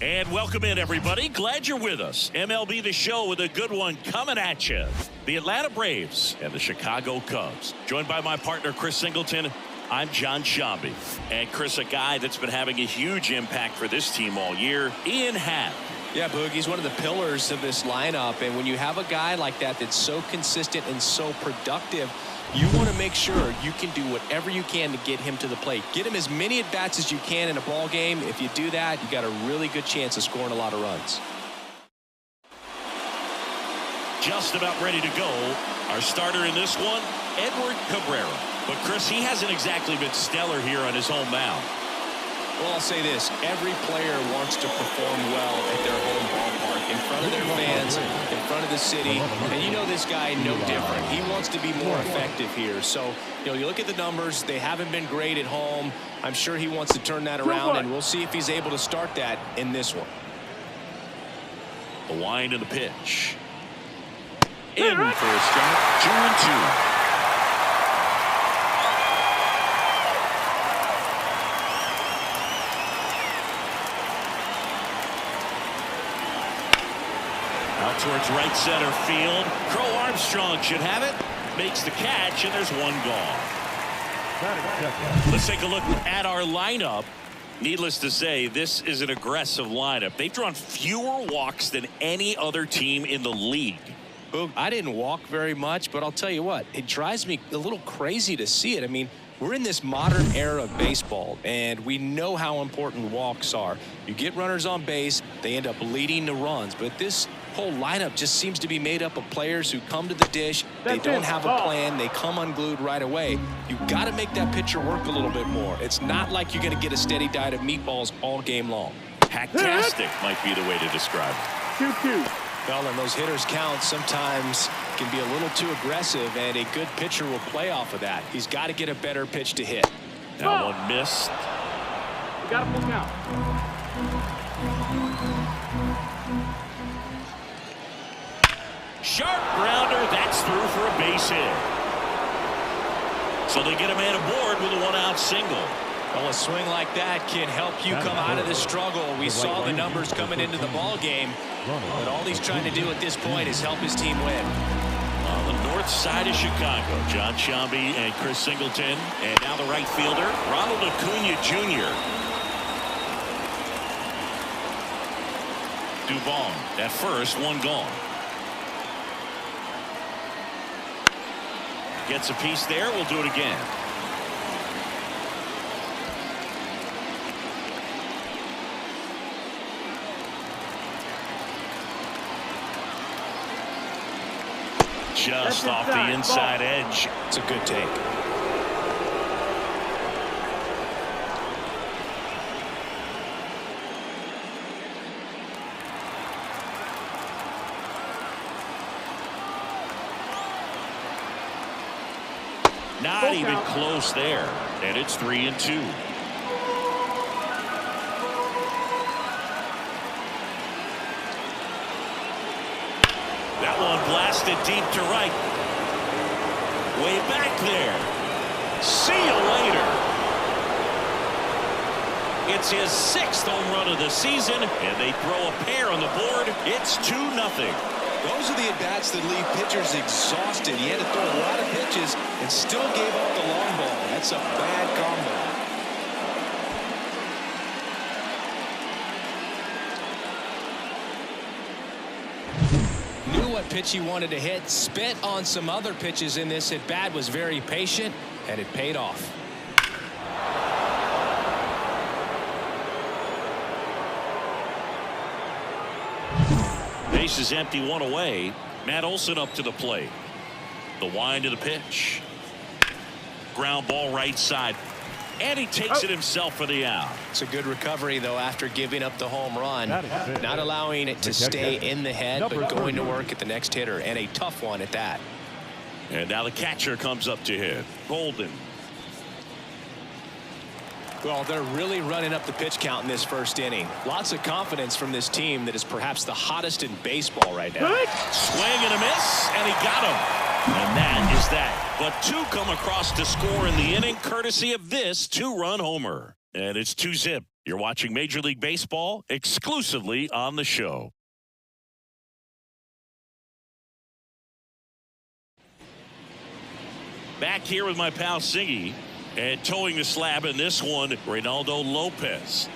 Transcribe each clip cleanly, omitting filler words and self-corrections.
And welcome in, everybody. Glad you're with us. MLB The Show with a good one coming at you. The Atlanta Braves and the Chicago Cubs. Joined by my partner, Chris Singleton. I'm Jon Sciambi. And Chris, a guy that's been having a huge impact for this team all year, Ian Happ. Yeah, Boog, he's one of the pillars of this lineup. And when you have a guy like that that's so consistent and so productive, you want to make sure you can do whatever you can to get him to the plate. Get him as many at-bats as you can in a ball game. If you do that, you got a really good chance of scoring a lot of runs. Just about ready to go. Our starter in this one, Edward Cabrera. But, Chris, he hasn't exactly been stellar here on his home mound. Well, I'll say this. Every player wants to perform well at their home ballpark, in front of their fans, in front of the city. And you know this guy no different. He wants to be more effective here. So, you look at the numbers. They haven't been great at home. I'm sure he wants to turn that around, and we'll see if he's able to start that in this one. The wind and the pitch. In for a strike. 2-2. Out towards right center field. Crow Armstrong should have it. Makes the catch, and there's one gone. Let's take a look at our lineup. Needless to say, this is an aggressive lineup. They've drawn fewer walks than any other team in the league. I didn't walk very much, but I'll tell you what, it drives me a little crazy to see it. I mean, we're in this modern era of baseball, and we know how important walks are. You get runners on base, they end up leading the runs, but this whole lineup just seems to be made up of players who come to the dish. They don't have a plan. They come unglued right away. You've got to make that pitcher work a little bit more. It's not like you're going to get a steady diet of meatballs all game long. Hacktastic might be the way to describe it. 2-2. Well, and those hitters count sometimes can be a little too aggressive, and a good pitcher will play off of that. He's got to get a better pitch to hit. That one missed. You got a full count. Sharp grounder. That's through for a base hit. So they get a man aboard with a one-out single. Well, a swing like that can help you come out of the struggle. We saw the numbers coming into the ball game, but all he's trying to do at this point is help his team win. On the north side of Chicago, Jon Sciambi and Chris Singleton, and now the right fielder, Ronald Acuna Jr. Dubon at first, one gone. Gets a piece there. We'll do it again. Just off the inside edge. It's a good take. Not even close there. And it's 3-2. That one blasted deep to right. Way back there. See you later. It's his 6th home run of the season, and they throw a pair on the board. It's 2-0. Those are the at-bats that leave pitchers exhausted. He had to throw a lot of pitches and still gave up the long ball. That's a bad combo. Knew what pitch he wanted to hit, spent on some other pitches in this at-bat, was very patient, and it paid off. Base is empty, one away. Matt Olson up to the plate. The wind of the pitch. Ground ball right side. And he takes it himself for the out. It's a good recovery, though, after giving up the home run. Not allowing it to stay in the head, but going to work at the next hitter, and a tough one at that. And now the catcher comes up to hit. Golden. Well, they're really running up the pitch count in this first inning. Lots of confidence from this team that is perhaps the hottest in baseball right now. Swing and a miss, and he got him. And that is that. But two come across to score in the inning, courtesy of this two-run homer. And it's 2-zip. You're watching Major League Baseball exclusively on the show. Back here with my pal Singy, and towing the slab in this one, Reynaldo Lopez.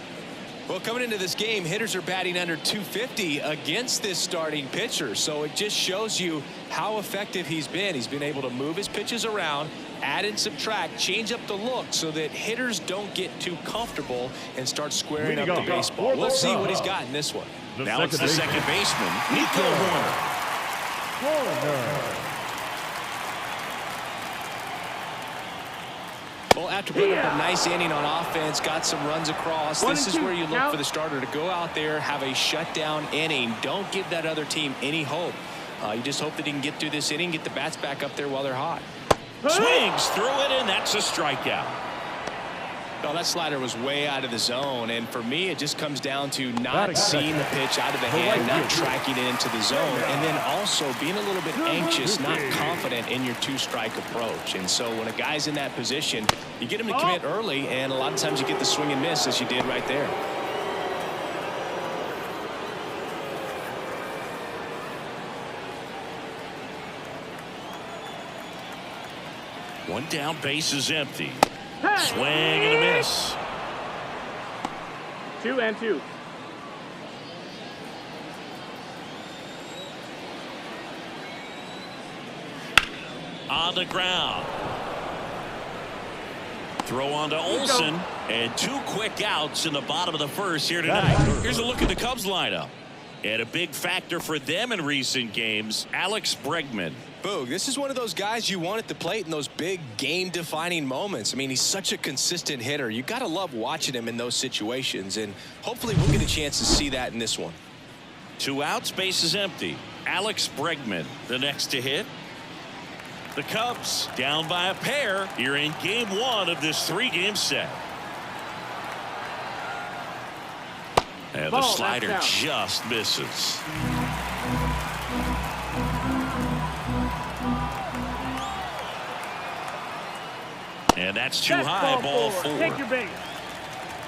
Well, coming into this game, hitters are batting under 250 against this starting pitcher. So it just shows you how effective he's been. He's been able to move his pitches around, add and subtract, change up the look so that hitters don't get too comfortable and start squaring up the baseball. We'll see what he's got in this one. Now it's the second baseman, Nico Hoerner. Well, after putting up a nice inning on offense, got some runs across, this is where you look for the starter to go out there, have a shutdown inning. Don't give that other team any hope. You just hope that he can get through this inning, get the bats back up there while they're hot. Swings through it, and that's a strikeout. No, that slider was way out of the zone, and for me, it just comes down to not seeing the pitch out of the hand, not tracking it into the zone, and then also being a little bit anxious, not confident in your two-strike approach. And so when a guy's in that position, you get him to commit early, and a lot of times you get the swing and miss, as you did right there. One down, base is empty. Swing and a miss. 2-2. On the ground. Throw on to Olsen, and 2 quick outs in the bottom of the first here tonight. Here's a look at the Cubs lineup. And a big factor for them in recent games, Alex Bregman. Boog, this is one of those guys you want at the plate in those big game-defining moments. I mean, he's such a consistent hitter. You got to love watching him in those situations, and hopefully we'll get a chance to see that in this one. 2 outs, base is empty. Alex Bregman, the next to hit. The Cubs down by a pair here in game 1 of this 3-game set. And the slider just misses. And that's too high, ball 4. Take your base.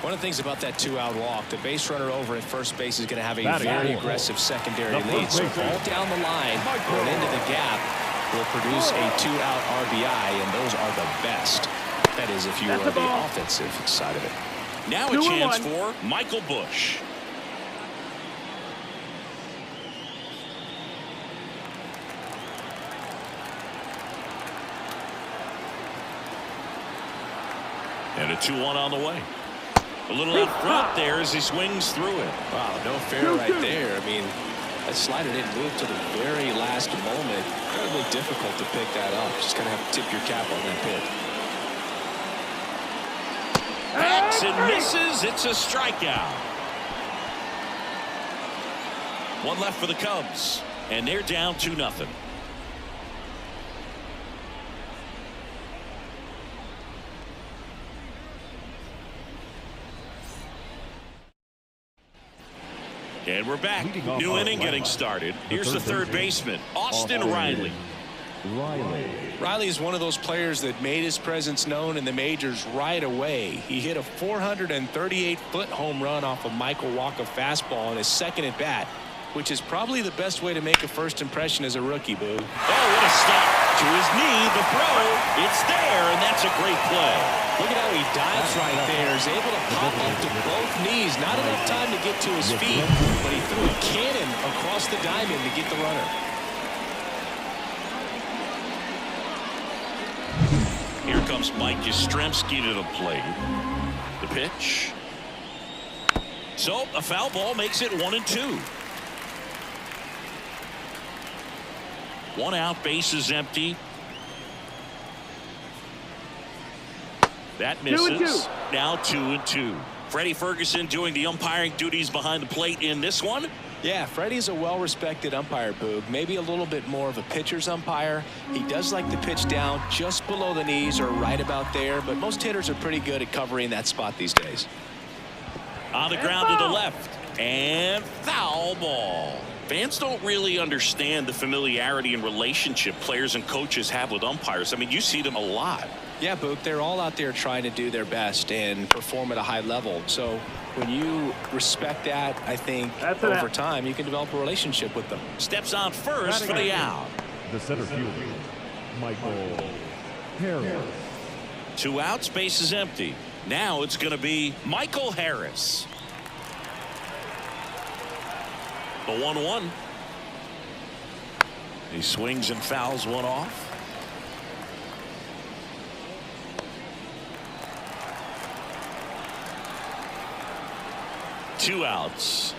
One of the things about that 2-out walk, the base runner over at first base is going to have a very aggressive secondary lead. So ball down the line, going into the gap, will produce a 2-out RBI, and those are the best. That is, if you are the offensive side of it. Now a chance for Michael Busch. And a 2-1 on the way. A little out front there as he swings through it. Wow, no fair right there. I mean, that slider didn't move to the very last moment. Incredibly difficult to pick that up. Just going to have to tip your cap on that pitch. Backs and misses. It's a strikeout. 1 left for the Cubs, and they're down 2-0. And we're back. New inning getting started. Here's the third baseman, Austin Riley. Riley is one of those players that made his presence known in the majors right away. He hit a 438-foot home run off of Michael Wacha fastball in his second at bat, which is probably the best way to make a first impression as a rookie, Boo. Oh, what a stop to his knee. The throw, it's there, and that's a great play. Look at how he dives right there. He's able to pop up to both knees. Not enough time to get to his feet, but he threw a cannon across the diamond to get the runner. Here comes Mike Yastrzemski to the plate. The pitch. So a foul ball makes it 1-2. 1 out, base is empty. That misses. Now 2-2. Freddie Ferguson doing the umpiring duties behind the plate in this one. Yeah, Freddie's a well-respected umpire, Boog. Maybe a little bit more of a pitcher's umpire. He does like the pitch down just below the knees or right about there, but most hitters are pretty good at covering that spot these days. On the ground to the left. And foul ball. Fans don't really understand the familiarity and relationship players and coaches have with umpires. I mean, you see them a lot. Yeah, Boog, they're all out there trying to do their best and perform at a high level. So when you respect that, I think over time you can develop a relationship with them. Steps on first for the out. The center fielder, Michael Harris. 2 outs, base is empty. Now it's going to be Michael Harris. The 1-1. He swings and fouls one off. Two outs.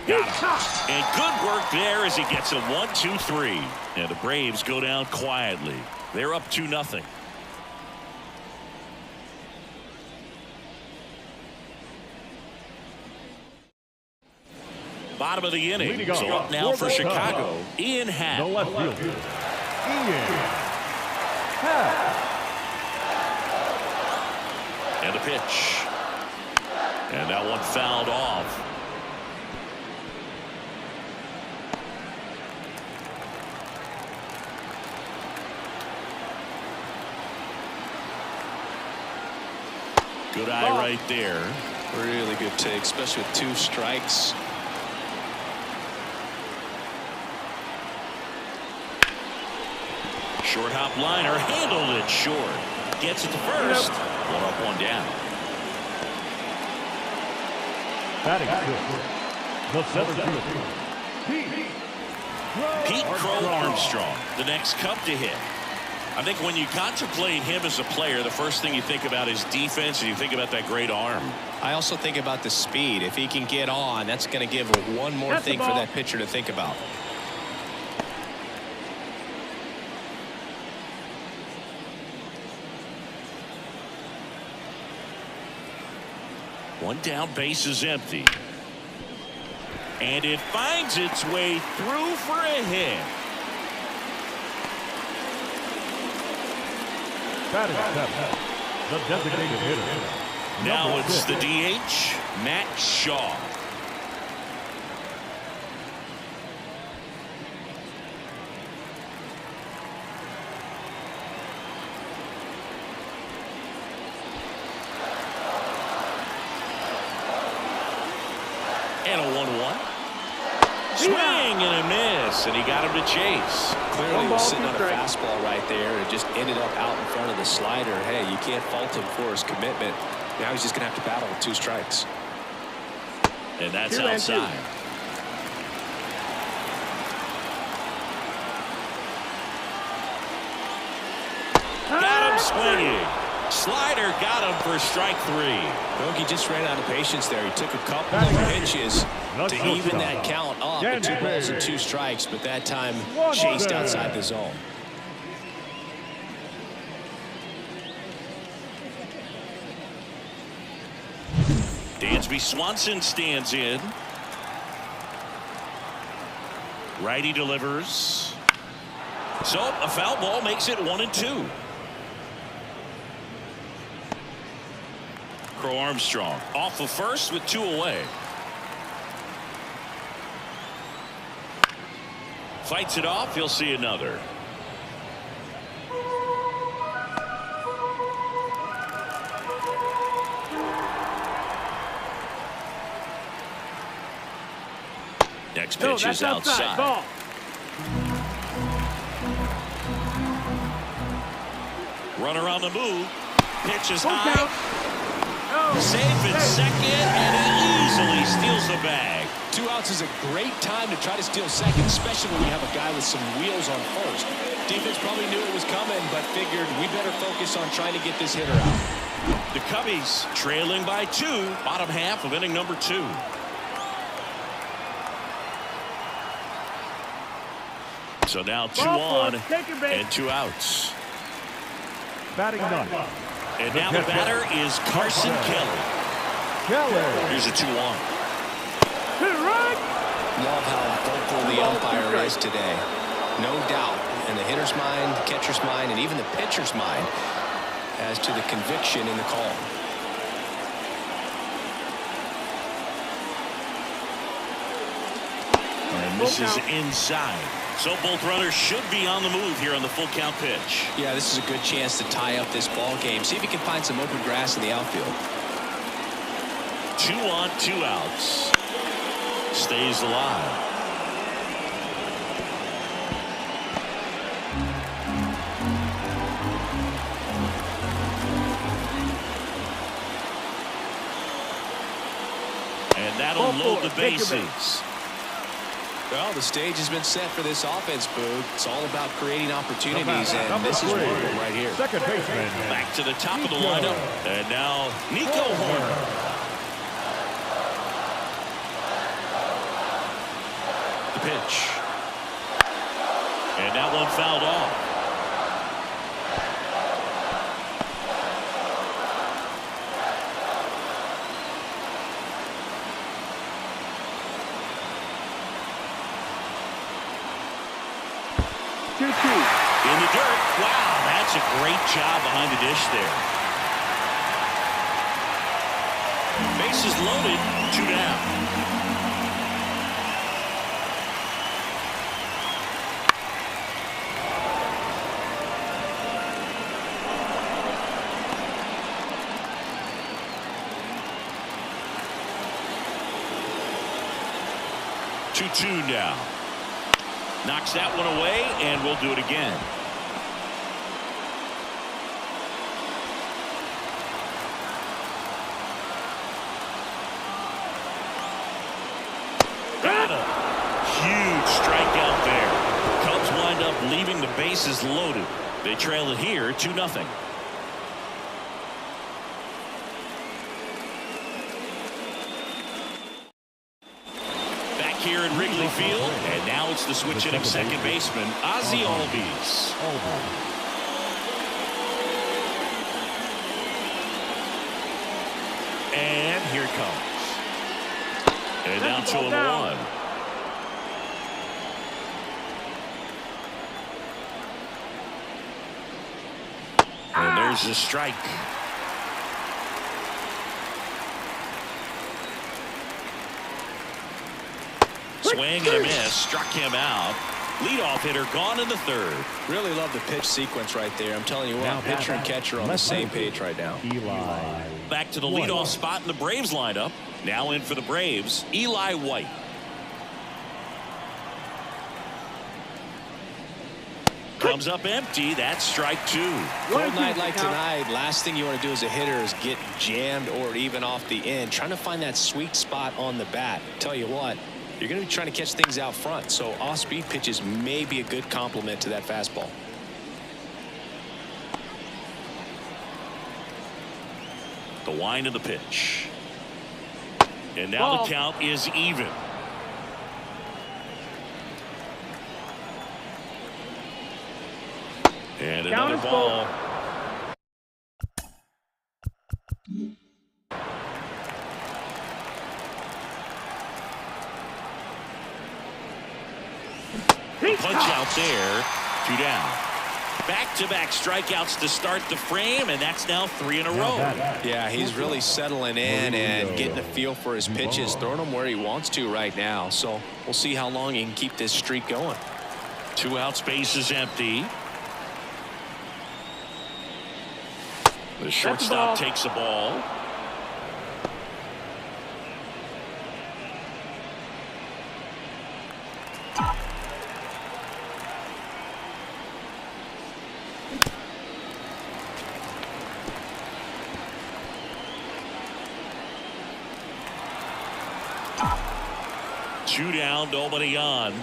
Got him. And good work there as he gets a 1-2-3. And the Braves go down quietly. They're up 2-0. Bottom of the inning. So up now for Chicago, Ian Happ. The left fielder, Ian Happ. And a pitch. And that one fouled off. Good eye right there. Really good take, especially with 2 strikes. Short hop liner, handled it short. Gets it to first. One up, one down. Batting fifth, the center fielder, Pete Crow Armstrong, the next Cub to hit. I think when you contemplate him as a player, the first thing you think about is defense, and you think about that great arm. I also think about the speed. If he can get on, that's going to give one more thing for that pitcher to think about. One down, base is empty. And it finds its way through for a hit. batting seventh, the designated hitter. Now it's the DH, Matt Shaw. And a 1-1. Swing and a miss, and he got him to chase. Clearly was sitting on a fastball right there and just ended up out in front of the slider. Hey, you can't fault him for his commitment. Now he's just going to have to battle with 2 strikes. And that's outside. Got him swinging. Slider got him for strike 3. Bogey just ran out of patience there. He took a couple of pitches to even that count up at 2 balls and 2 strikes, but that time chased outside the zone. Dansby Swanson stands in. Righty delivers. So a foul ball makes it 1-2. Crow Armstrong off of first with 2 away. Fights it off. He'll see another. Next pitch is outside. Ball. Runner on the move. Pitch is high. Safe at second, and he easily steals the bag. 2 outs is a great time to try to steal second, especially when you have a guy with some wheels on first. Defense probably knew it was coming, but figured we better focus on trying to get this hitter out. The Cubbies trailing by 2, bottom half of inning number 2. So now 2 on and 2 outs. Batting ninth. And now the batter is Carson Kelly. Here's a 2-1. Love how vocal the umpire is today. No doubt in the hitter's mind, catcher's mind, and even the pitcher's mind as to the conviction in the call. And this is inside. So both runners should be on the move here on the full count pitch. Yeah, this is a good chance to tie up this ball game. See if he can find some open grass in the outfield. 2 on, 2 outs. Stays alive. And that'll load the bases. Well, the stage has been set for this offense, Boog. It's all about creating opportunities, and this is one of them right here. Second baseman. Back to the top of the lineup. And now Nico Hoerner. The pitch. And that one fouled off. In the dirt. Wow, that's a great job behind the dish there. Bases loaded, 2 down. Two now. Knocks that one away, and we'll do it again. Got him. Huge strikeout there. Cubs wind up leaving the bases loaded. They trail it here 2-0. Here in Wrigley Field, and now it's the switch hitting second baseman, Ozzie Albies. And here it comes. And now 2-1. And there's the strike. Swing and a miss, struck him out. Leadoff hitter gone in the third. Really love the pitch sequence right there. I'm telling you what, pitcher and catcher on the same page right now. Eli. Back to the leadoff spot in the Braves lineup. Now in for the Braves, Eli White. Comes up empty. That's strike 2. Cold night like tonight, last thing you want to do as a hitter is get jammed or even off the end. Trying to find that sweet spot on the bat. Tell you what, you're going to be trying to catch things out front, so off-speed pitches may be a good complement to that fastball. The wind of the pitch. And now the count is even. And another ball. Punch out there. 2 down. Back-to-back strikeouts to start the frame, and that's now 3 in a row. Yeah, he's really settling in and getting a feel for his pitches, throwing them where he wants to right now. So we'll see how long he can keep this streak going. 2 outs, base is empty. The shortstop takes the ball. Two down, nobody on.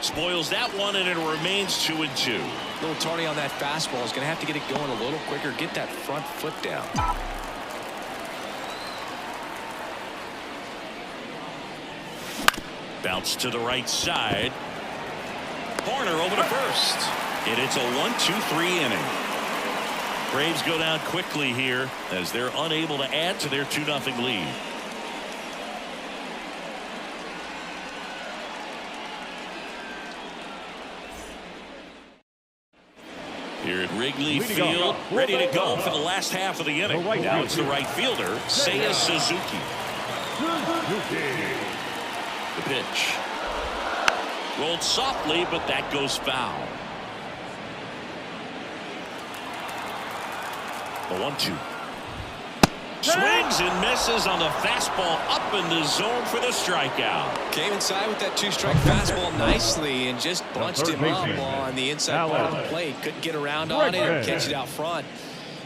Spoils that one, and it remains 2-2. Little Tony on that fastball is going to have to get it going a little quicker. Get that front foot down. Bounce to the right side. Corner over to first. And it's a 1-2-3 inning. Braves go down quickly here as they're unable to add to their 2-0 lead. Here at Wrigley Field, ready to go for the last half of the inning. Now it's the right fielder, Seiya Suzuki. The pitch. Rolled softly, but that goes foul. The 1-2. Swings and misses on the fastball up in the zone for the strikeout. Came inside with that 2-strike fastball nicely and just bunched him up on the inside part of the plate. Couldn't get around on it and catch it out front.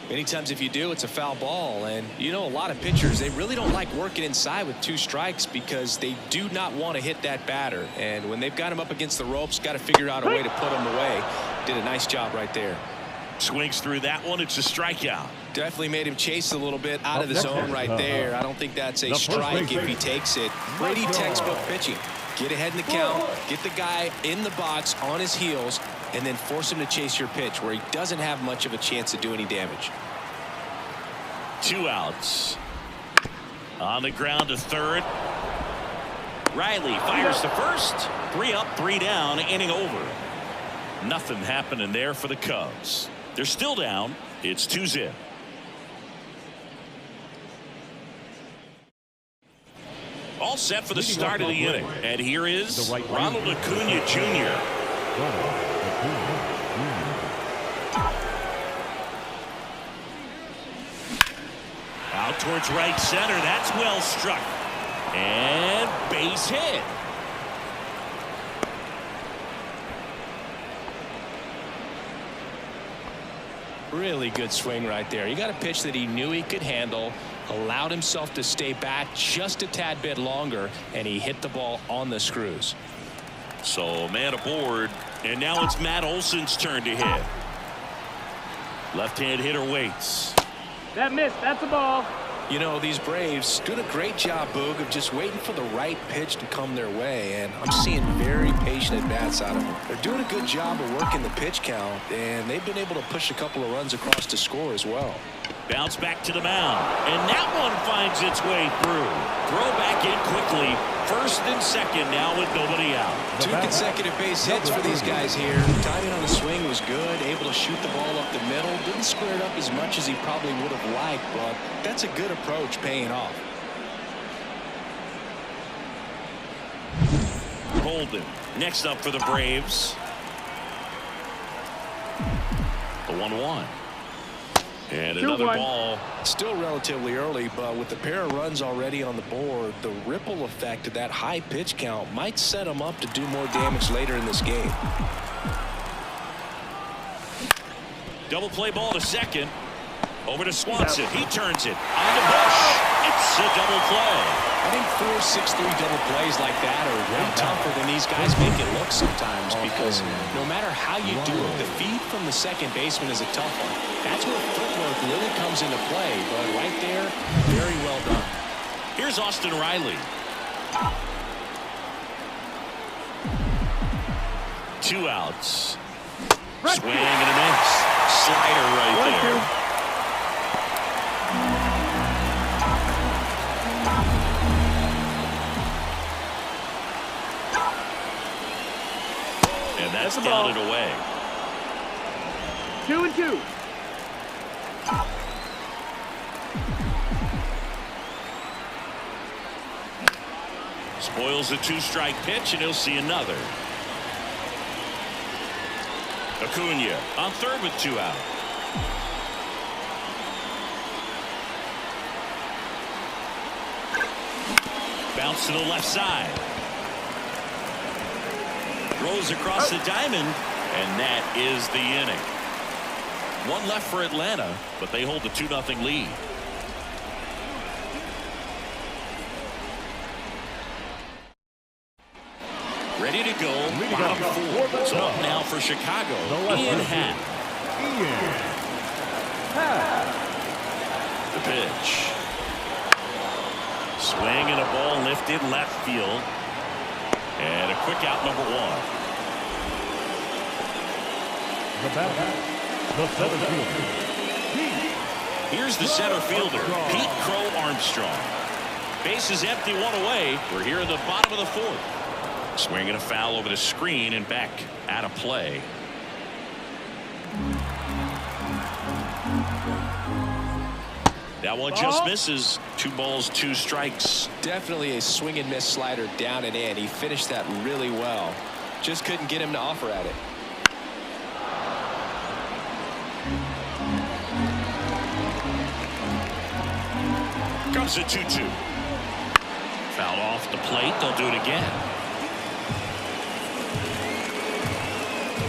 Many times if you do, it's a foul ball. And you know, a lot of pitchers, they really don't like working inside with 2 strikes because they do not want to hit that batter. And when they've got him up against the ropes, got to figure out a way to put him away. Did a nice job right there. Swings through that one. It's a strikeout. Definitely made him chase a little bit out of the zone right there. I don't think that's a strike if he takes it. Brady textbook pitching. Get ahead in the count, get the guy in the box on his heels, and then force him to chase your pitch where he doesn't have much of a chance to do any damage. 2 outs. On the ground to third. Riley fires to first. 3 up, 3 down, inning over. Nothing happening there for the Cubs. They're still down. It's 2-0. All set for the start of the inning. And here is Ronald Acuna Jr. Out towards right center. That's well struck. And base hit. Really good swing right there. He got a pitch that he knew he could handle, allowed himself to stay back just a tad bit longer, and he hit the ball on the screws. So man aboard, and now it's Matt Olson's turn to hit. Left-hand hitter waits. That missed. That's a ball. You know, these Braves doing a great job, Boog, of just waiting for the right pitch to come their way, and I'm seeing very patient at-bats out of them. They're doing a good job of working the pitch count, and they've been able to push a couple of runs across to score as well. Bounce back to the mound, and that one finds its way through. Throw back in quickly. First and second now with nobody out. 2 consecutive base hits for these guys here. Timing on the swing was good, able to shoot the ball up the middle. Didn't square it up as much as he probably would have liked, but that's a good approach paying off. Holden next up for the Braves. The 1-1. And another ball. Still relatively early, but with the pair of runs already on the board, the ripple effect of that high pitch count might set them up to do more damage later in this game. Double play ball to second. Over to Swanson. He turns it on the Bush. It's a double play. I think 4 6-3 double plays like that are way tougher than these guys make it look sometimes, because no matter how you do it, the feed from the second baseman is a tough one. That's where footwork really comes into play, but right there, very well done. Here's Austin Riley. 2 outs. Swing and a miss. Slider right there. And that's down and away. 2-2. Spoils a 2-strike pitch, and he'll see another. Acuna on third with 2 out. Bounce to the left side. Throws across the diamond, and that is the inning. 1 left for Atlanta, but they hold the 2-0 lead. Ready to go. Bottom 4. So up now for Chicago. Ian Happ. The pitch. Swing and a ball lifted left field. And a quick out, number 1. The batter, the center fielder. Here's the center fielder, Pete Crow Armstrong. Base is empty, 1 away. We're here in the bottom of the 4th. Swinging a foul over the screen and back out of play. That one just misses. 2 balls, 2 strikes. Definitely a swing and miss slider down and in. He finished that really well. Just couldn't get him to offer at it. Comes a 2-2. Foul off the plate. They'll do it again.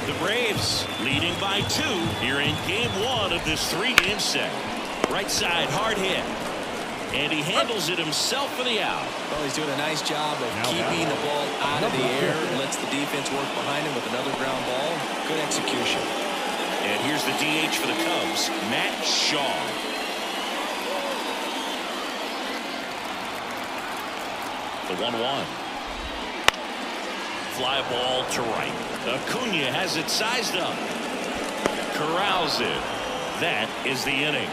The Braves leading by 2 here in game 1 of this 3-game set. Right side, hard hit. And he handles it himself for the out. Well, he's doing a nice job of keeping the ball out of the air. Lets the defense work behind him with another ground ball. Good execution. And here's the DH for the Cubs, Matt Shaw. The 1-1. Fly ball to right. Acuna has it sized up. Corrals it. That is the inning.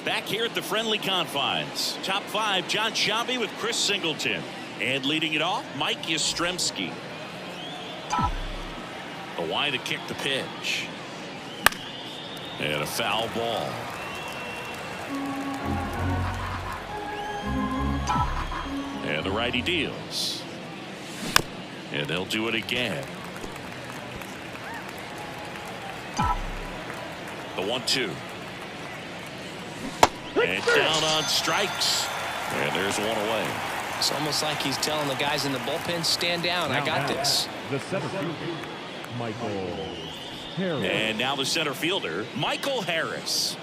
Back here at the friendly confines. Top 5, Jon Sciambi with Chris Singleton. And leading it off, Mike Yastrzemski. A wide to kick the pitch. And a foul ball. And the righty deals. And they'll do it again. The 1-2. And down on strikes. And there's one away. It's almost like he's telling the guys in the bullpen, stand down. I got this. The center fielder, Michael Harris. And now the center fielder, Michael Harris.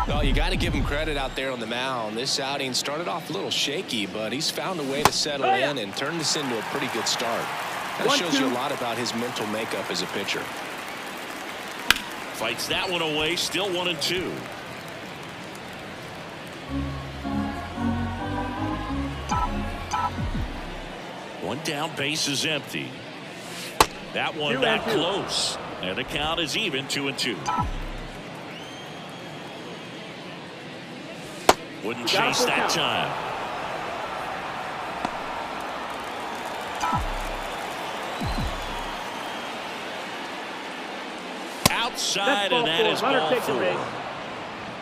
Well, you got to give him credit out there on the mound. This outing started off a little shaky, but he's found a way to settle in and turn this into a pretty good start. That shows you a lot about his mental makeup as a pitcher. Fights that one away, still 1-2. One down, base is empty. That one that close. And the count is even, 2-2. Wouldn't chase that time. Outside, and that is ball 4.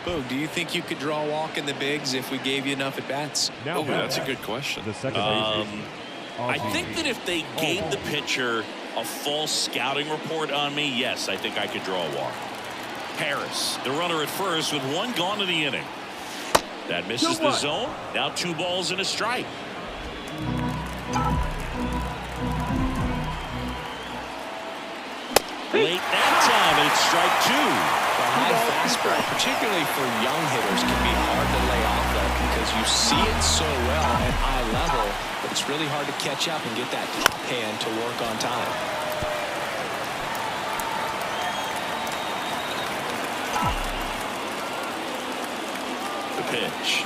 Boog, do you think you could draw a walk in the bigs if we gave you enough at bats? Oh, that's a good question. The second base. I think that if they gave the pitcher a false scouting report on me, yes, I think I could draw a walk. Harris, the runner at first with one gone in the inning. That misses the zone. Now 2 balls and a strike. Late that time, and it's strike 2. The high fastball, particularly for young hitters, can be hard to lay off of because you see it so well at high level, but it's really hard to catch up and get that top hand to work on time. The pitch.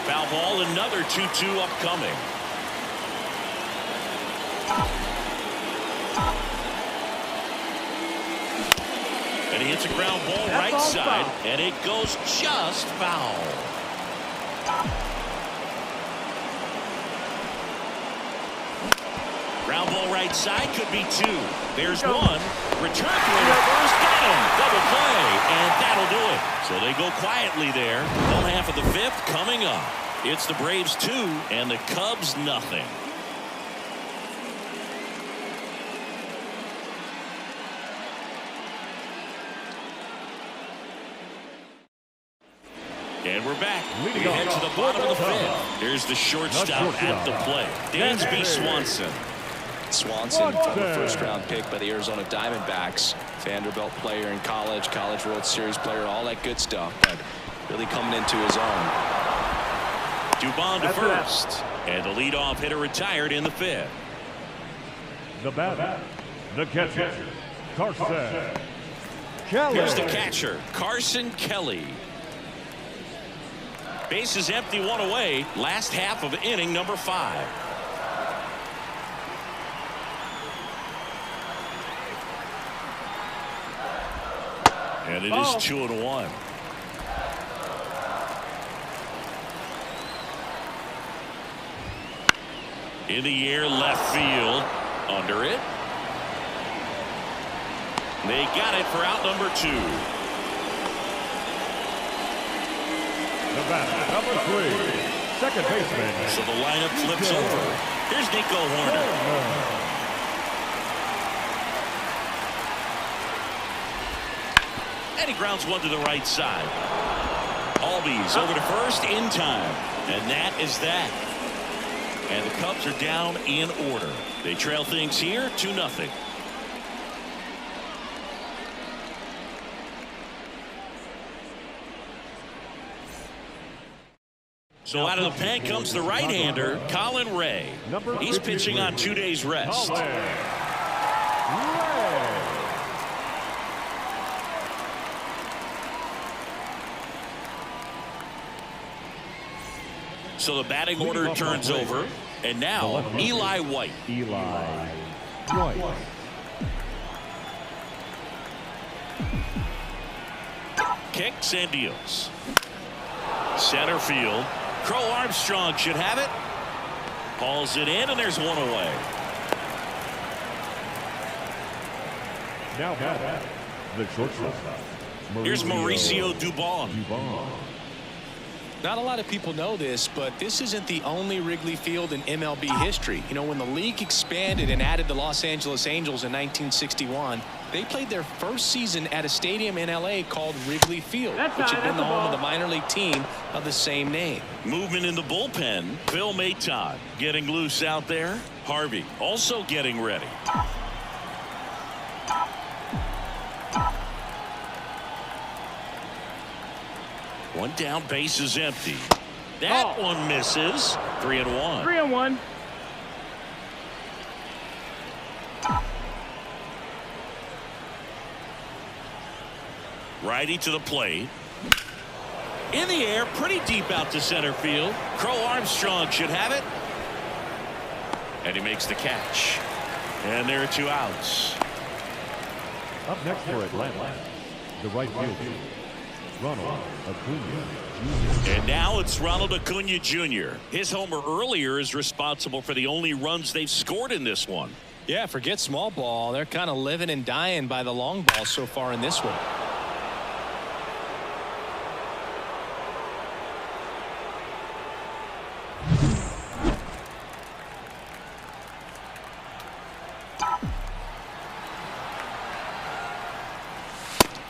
Foul ball, another 2-2 upcoming. And he hits a ground ball right side, and it goes just foul. Ground ball right side, could be 2. There's 1. Return through the first, got him. Double play, and that'll do it. So they go quietly there. 1/2 of the 5th coming up. It's the Braves 2 and the Cubs nothing. And we're back. We head to the bottom of the 5th. Here's the shortstop at the plate, Dansby Swanson. Swanson, former first-round pick by the Arizona Diamondbacks. Vanderbilt player in college, College World Series player, all that good stuff, but really coming into his own. Dubon to first. And the leadoff hitter retired in the 5th. The batter, the catcher, Carson Kelly. Here's the catcher, Carson Kelly. Base is empty, 1 away. Last half of inning number 5. And it is 2-1. In the air, left field. Under it. They got it for out number 2. The batter, number 3, second baseman. So the lineup flips over. Here's Nico Hoerner. And he grounds one to the right side. Albies over to first in time. And that is that. And the Cubs are down in order. They trail things here 2-0. So out of the pen comes the right-hander, Colin Ray. He's pitching on 2 days rest. So the batting order turns over. And now Eli White. Kicks and deals. Center field. Crow Armstrong should have it. Hauls it in, and there's one away. Now the shortstop. Here's Mauricio Dubon. Not a lot of people know this, but this isn't the only Wrigley Field in MLB history. You know, when the league expanded and added the Los Angeles Angels in 1961, they played their first season at a stadium in L.A. called Wrigley Field, which had been the home of the minor league team of the same name. Movement in the bullpen. Phil Maton getting loose out there. Harvey also getting ready. One down, base is empty. That one misses. 3-1. 3-1. Righty to the plate. In the air, pretty deep out to center field. Crow Armstrong should have it. And he makes the catch. And there are 2 outs. Up next for Atlanta, the right fielder, Ronald Acuna Jr. And now it's Ronald Acuna Jr. His homer earlier is responsible for the only runs they've scored in this one. Yeah, forget small ball. They're kind of living and dying by the long ball so far in this one.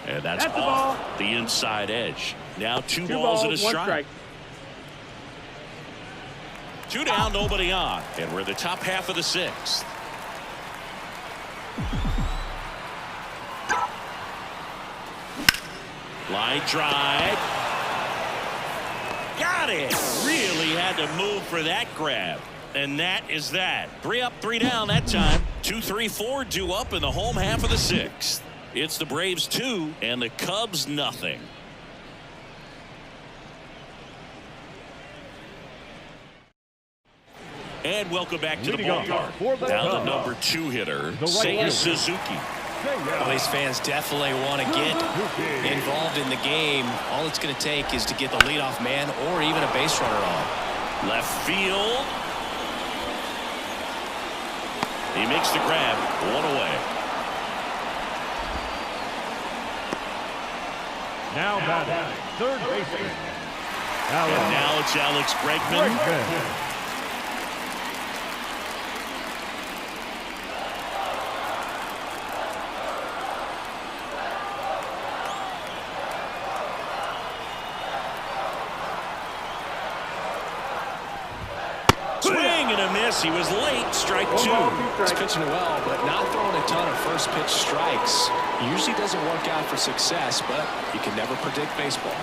And that's off the inside edge. Now 2 balls and a strike. 2 down, nobody on. And we're in the top half of the 6th. Line drive. Got it. Really had to move for that grab. And that is that. 3 up, 3 down that time. 2, 3, 4 due up in the home half of the 6th. It's the Braves 2 and the Cubs nothing. And welcome back to the ballpark. Now the number 2 hitter, Seiya Suzuki. Well, these fans definitely want to get involved in the game. All it's going to take is to get the leadoff man or even a base runner on. Left field. He makes the grab. 1 away. Now batting, third baseman. And now it's Alex Bregman. Swing and a miss. He was late. Strike 2. He's pitching well, but not throwing a ton of first pitch strikes. Usually doesn't work out for success, but you can never predict baseball.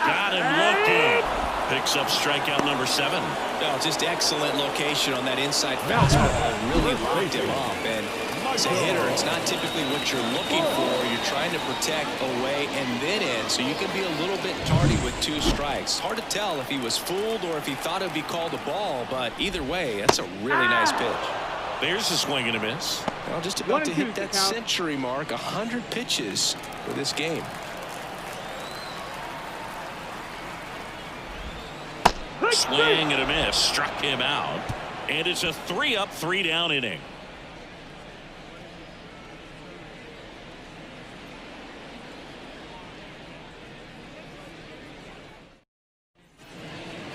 Got him looking. Picks up strikeout number 7. No, just excellent location on that inside fastball. Really locked him up. And as a hitter, it's not typically what you're looking for. You're trying to protect away and then in, so you can be a little bit tardy with 2 strikes. Hard to tell if he was fooled or if he thought it would be called a ball, but either way, that's a really nice pitch. There's a swing and a miss. Well, just about to hit that century mark, 100 pitches for this game. Swing and a miss. Struck him out. And it's a 3 up, 3 down inning.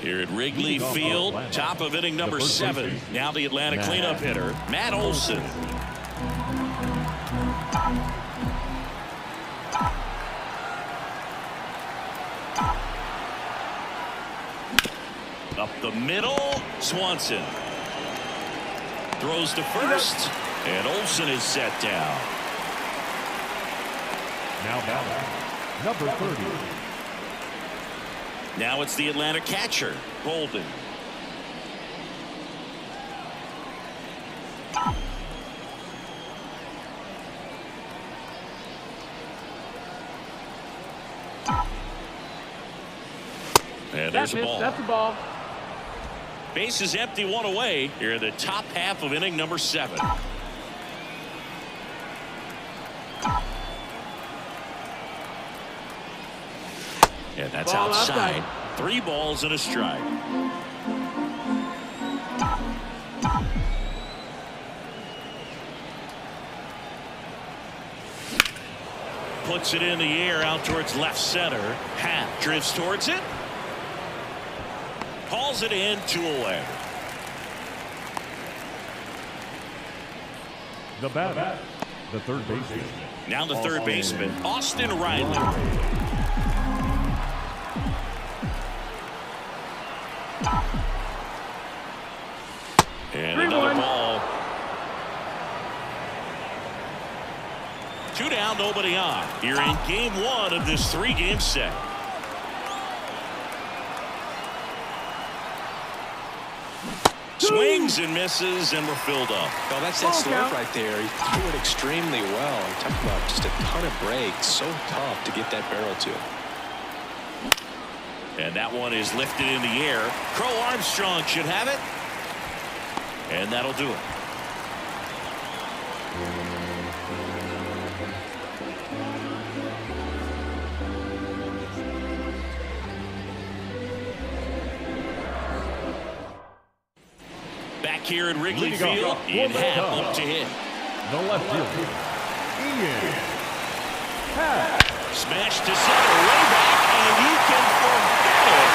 Here at Wrigley Field, top of inning number 7. Now the Atlanta cleanup hitter, Matt Olson. Up the middle, Swanson. Throws to first, and Olson is set down. Now batting, number 30. Now it's the Atlanta catcher, Bolden. And there's a ball. That's a ball. Base is empty, 1 away. Here in the top half of inning number 7. And that's Ball outside. 3 balls and a strike. Puts it in the air out towards left center. Happ drifts towards it. Calls it in, 2 away. The batter, the third baseman. Now the third baseman, Austin Riley. And another ball. 2 down, nobody on. You're in game 1 of this 3-game set. Swings and misses, and we're filled up. Well, that's that slope right there. He threw it extremely well. I'm talking about just a ton of breaks. So tough to get that barrel to. And that one is lifted in the air. Crow Armstrong should have it. And that'll do it. Back here at Wrigley Field, Ian Happ up to hit. The left fielder, Ian Happ. Smash to center, way back, and you can forget it.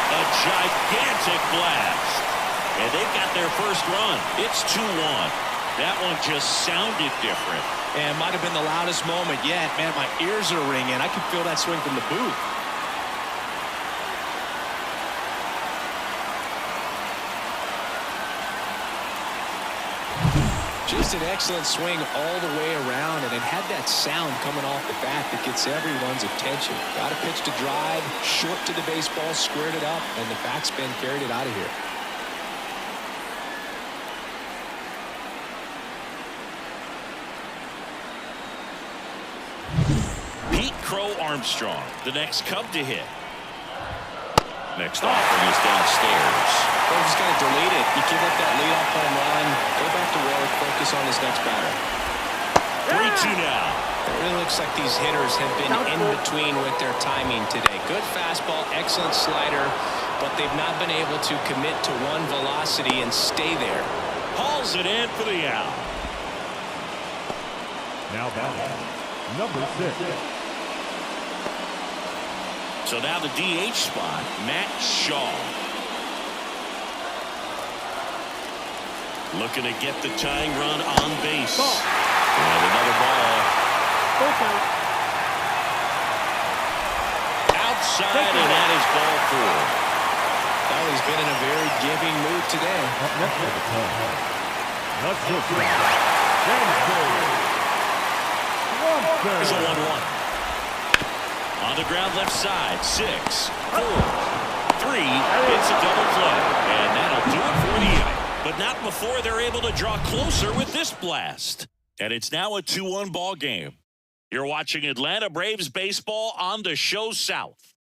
A gigantic blast. And they've got their first run. It's 2-1. That one just sounded different. And might have been the loudest moment yet. Man, my ears are ringing. I can feel that swing from the booth. Just an excellent swing all the way around, and it had that sound coming off the bat that gets everyone's attention. Got a pitch to drive, short to the baseball, squared it up, and the backspin carried it out of here. Pete Crow Armstrong, the next Cub to hit. Next offering is downstairs. Well, he's got to delete it. You give up that leadoff home run, go back to work, focus on his next batter. 3-2 now. It really looks like these hitters have been in between with their timing today. Good fastball, excellent slider, but they've not been able to commit to one velocity and stay there. Hauls it in for the out. Now batting, number 6. So now the DH spot, Matt Shaw. Looking to get the tying run on base. And another ball. Outside, and that is ball 4. Well, he's been in a very giving mood today. Up next at the top, the shortstop, Swanson. It's a 1-1. On the ground left side, 6, 4, 3. It's a double play. And that'll do it for the inning. But not before they're able to draw closer with this blast. And it's now a 2-1 ball game. You're watching Atlanta Braves baseball on the Show South.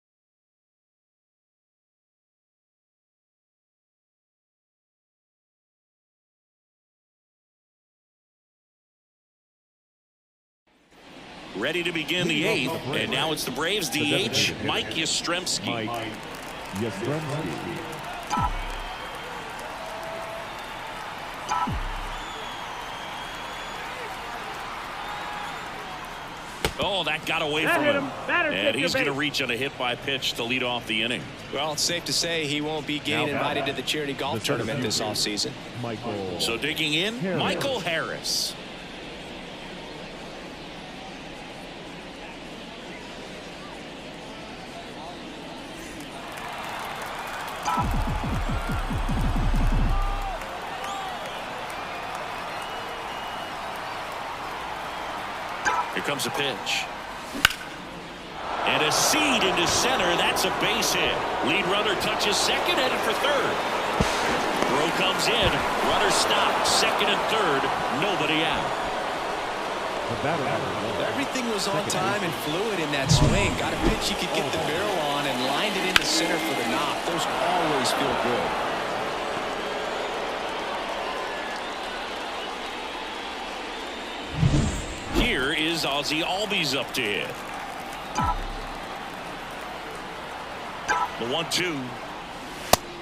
Ready to begin the 8th, and now it's the Braves DH, Mike Yastrzemski. Mike Yastrzemski. Oh, that got away That from hit him. him. Batter And take he's your going to base. reach on a hit by pitch to lead off the inning. Well, it's safe to say he won't be getting invited to the charity golf tournament this offseason. Michael. So digging in, Harris. Michael Harris. Here comes a pitch. And a seed into center. That's a base hit. Lead runner touches second, headed for third. Throw comes in. Runner stopped. Second and third. Nobody out. The batter. Everything was on time and fluid in that swing. Got a pitch he could get the barrel on and lined it into center for the knock. Those always feel good. Here is Ozzie Albies up to hit. The 1-2.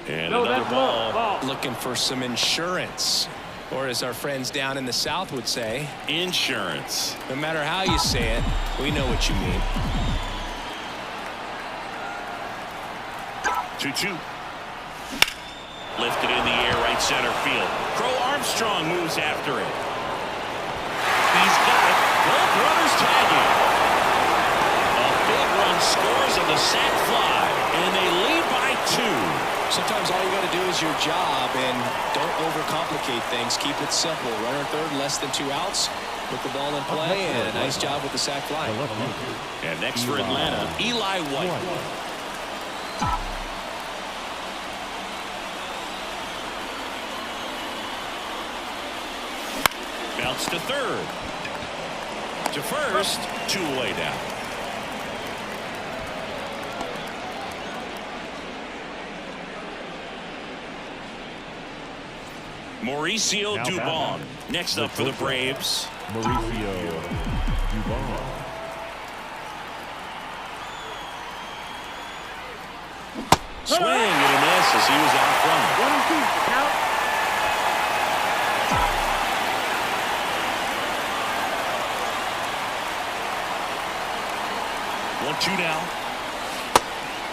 And No, another that's ball. Looking for some insurance. Or as our friends down in the South would say, Insurance. no matter how you say it, we know what you mean. 2-2. Lifted in the air, right center field. Crow Armstrong moves after it. He's got it. Both runners tagging. A big run scores on the sac fly, and they lead by 2. Sometimes all you got to do is your job and don't overcomplicate things. Keep it simple. Runner third, less than 2 outs. Put the ball in play, and a nice job with the sac fly. And next for Atlanta, Eli White. Bounce to third. To first, 2 away down. Mauricio Now Dubon batting. next up for the Braves. Mauricio Dubon. Swing and a miss as he was out front. 1-2. Count. One, 2 now.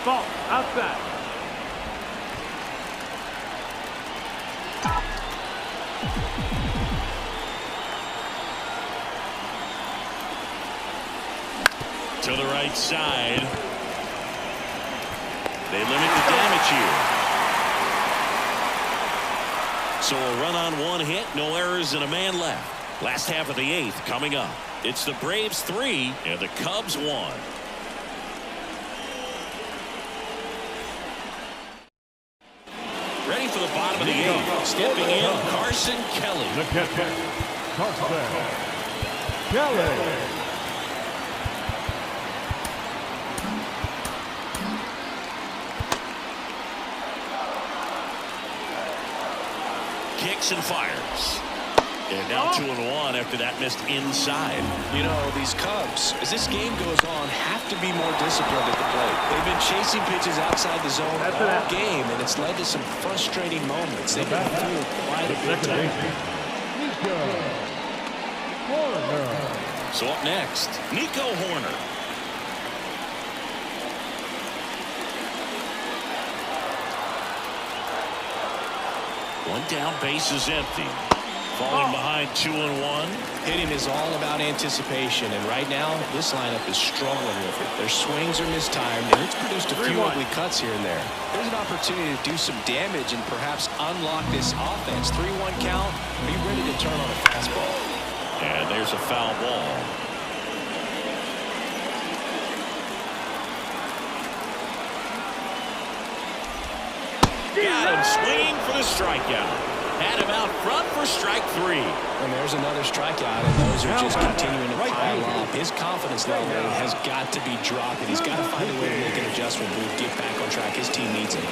Ball. Outside. To the right side. They limit the damage here. So a run on 1 hit, no errors and a man left. Last half of the 8th coming up. It's the Braves 3 and the Cubs 1. Ready for the bottom of the 8th. Stepping in, Carson Kelly. The catcher, Carson Kelly. Kicks and fires. And now 2-1 after that missed inside. You know, these Cubs, as this game goes on, have to be more disciplined at the plate. They've been chasing pitches outside the zone all game, and it's led to some frustrating moments. They've been fooled quite a bit tonight. So up next, Nico Horner. One down, base is empty. Falling behind 2-1. Hitting is all about anticipation, and right now, this lineup is struggling with it. Their swings are mistimed, and it's produced a few ugly cuts here and there. There's an opportunity to do some damage and perhaps unlock this offense. 3-1 count. Be ready to turn on a fastball. And there's a foul ball. Got him swinging for the strikeout. Had him out front for strike 3. And there's another strikeout, and those are just continuing to pile up. His confidence level has got to be dropping. He's got to find a way to make an adjustment move, get back on track. His team needs him.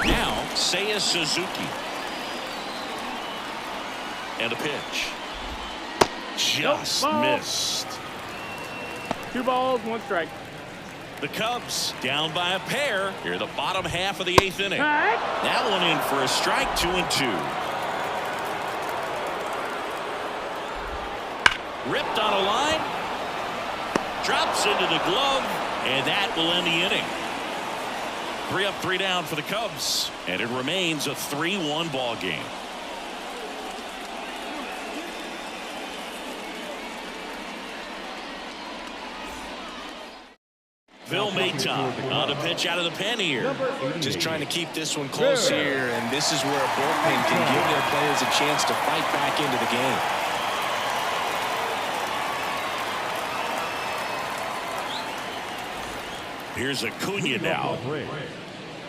Now, Seiya Suzuki. And a pitch. Just missed. 2 balls, 1 strike. The Cubs down by a pair here the bottom half of the 8th inning. Right. That one in for a strike, 2-2. Ripped on a line. Drops into the glove. And that will end the inning. 3 up, 3 down for the Cubs. And it remains a 3-1 ball game. Phil Maton on the pitch out of the pen here. Just trying to keep this one close here, and this is where a bullpen can give their players a chance to fight back into the game. Here's Acuna now.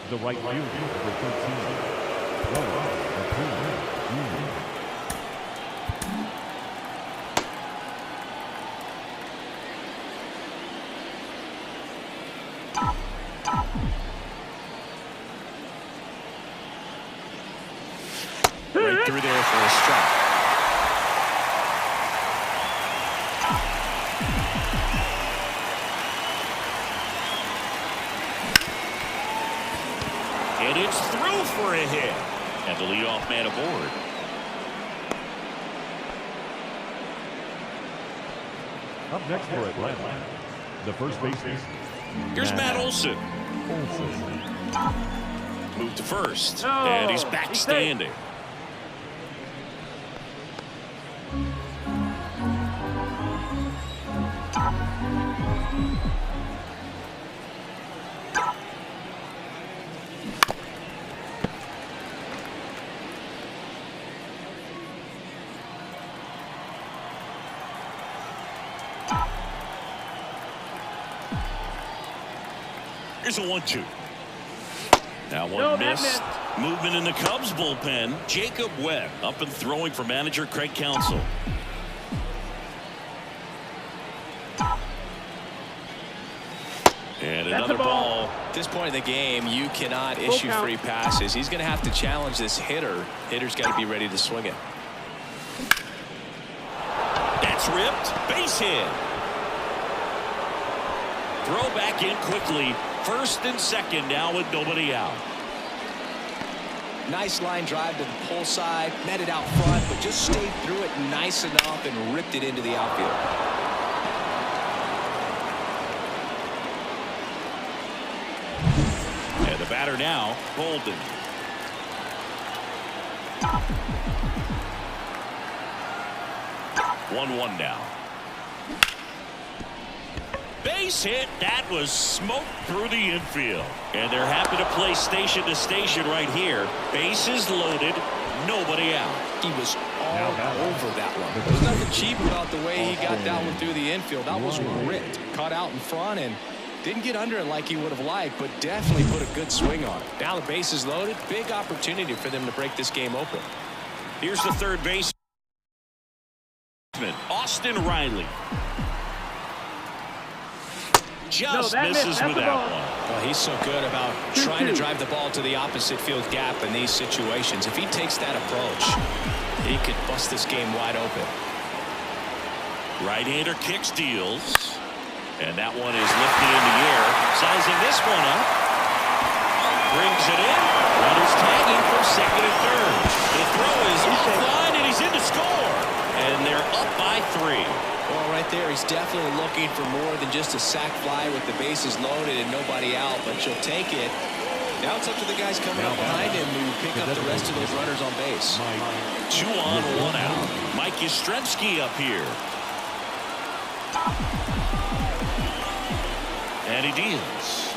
The right fielder, number 13. Acuna Jr. Right through there for a strike. And it's through for a hit. And the leadoff man aboard. Up next for Atlanta, the first baseman. Here's Matt Olson. Move to first. And he's back standing. Here's a 1-2. Now one missed. Movement in the Cubs bullpen. Jacob Webb up and throwing for manager Craig Counsell. And another ball. At this point in the game, you cannot issue free passes. He's going to have to challenge this hitter. Hitter's got to be ready to swing it. That's ripped. Base hit. Throw back in quickly. First and second now with nobody out. Nice line drive to the pull side. Met it out front, but just stayed through it nice enough and ripped it into the outfield. And the batter now, Bolden. One now. Base hit. That was smoked through the infield. And they're happy to play station to station right here. Bases loaded. Nobody out. He was all over that one. There's nothing cheap about the way he got that one through the infield. That was ripped. Caught out in front and didn't get under it like he would have liked, but definitely put a good swing on it. Now the bases loaded. Big opportunity for them to break this game open. Here's the third baseman, Austin Riley. Just misses with that one. Well, he's so good about trying to drive the ball to the opposite field gap in these situations. If he takes that approach, he could bust this game wide open. Right-hander kicks, deals. And that one is lifted in the air. Sizing this one up. Brings it in. Runners tagging from second and third. The throw is offline, and he's in to score. And they're up by 3. Well, right there, he's definitely looking for more than just a sac fly with the bases loaded and nobody out, but you'll take it. Now it's up to the guys coming up behind him to pick up the rest of those runners on base. 2 on, 1 out. Mike Yastrzemski up here. And he deals.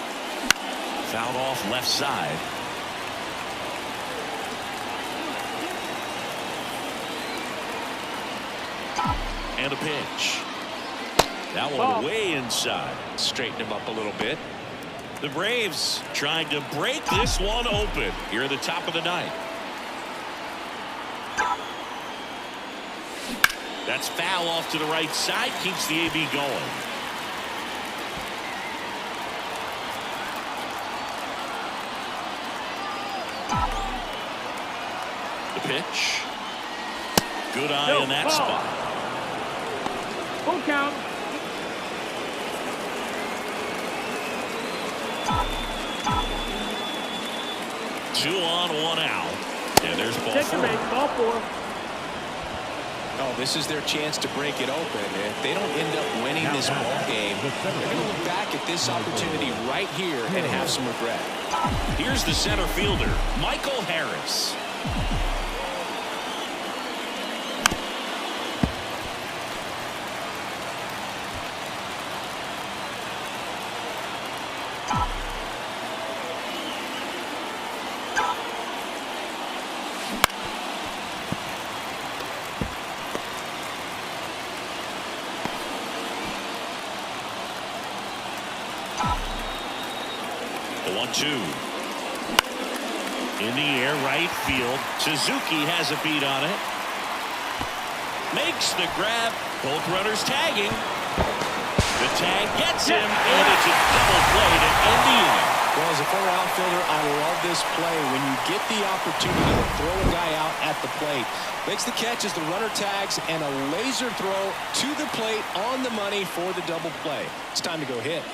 Fouled off left side. And a pitch. That one way inside. Straighten him up a little bit. The Braves trying to break this one open here at the top of the ninth. That's foul off to the right side. Keeps the AB going. The pitch. Good eye in that spot. Full count. Two on, 1 out. And there's ball Take 4. the base, ball 4. Oh, this is their chance to break it open. If they don't end up winning this ball game, they're going to look back at this opportunity right here and have some regret. Here's the center fielder, Michael Harris. The 1-2. In the air, right field. Suzuki has a beat on it. Makes the grab. Both runners tagging. The tag gets him, and it's a double play to end the inning. Well, as a former outfielder, I love this play. When you get the opportunity to throw a guy out at the plate, makes the catch as the runner tags, and a laser throw to the plate on the money for the double play. It's time to go hit.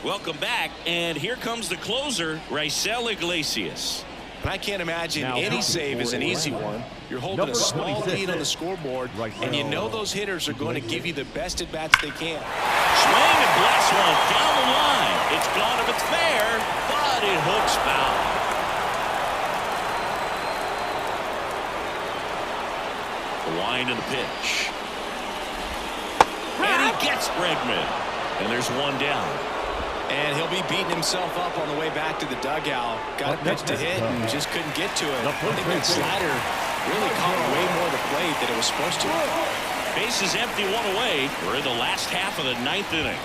Welcome back, and here comes the closer, Raisel Iglesias. And I can't imagine any save is an easy one. You're holding a small lead on the scoreboard, and you know those hitters are going to give you the best at-bats they can. Swing and blast one down the line. It's gone if it's fair, but it hooks foul. The wind and the pitch. And he gets Bregman. And there's one down. And he'll be beating himself up on the way back to the dugout. Got a pitch to hit and just couldn't get to it. I think that slider really caught way more of the plate than it was supposed to. Bases empty, one away. We're in the last half of the ninth inning.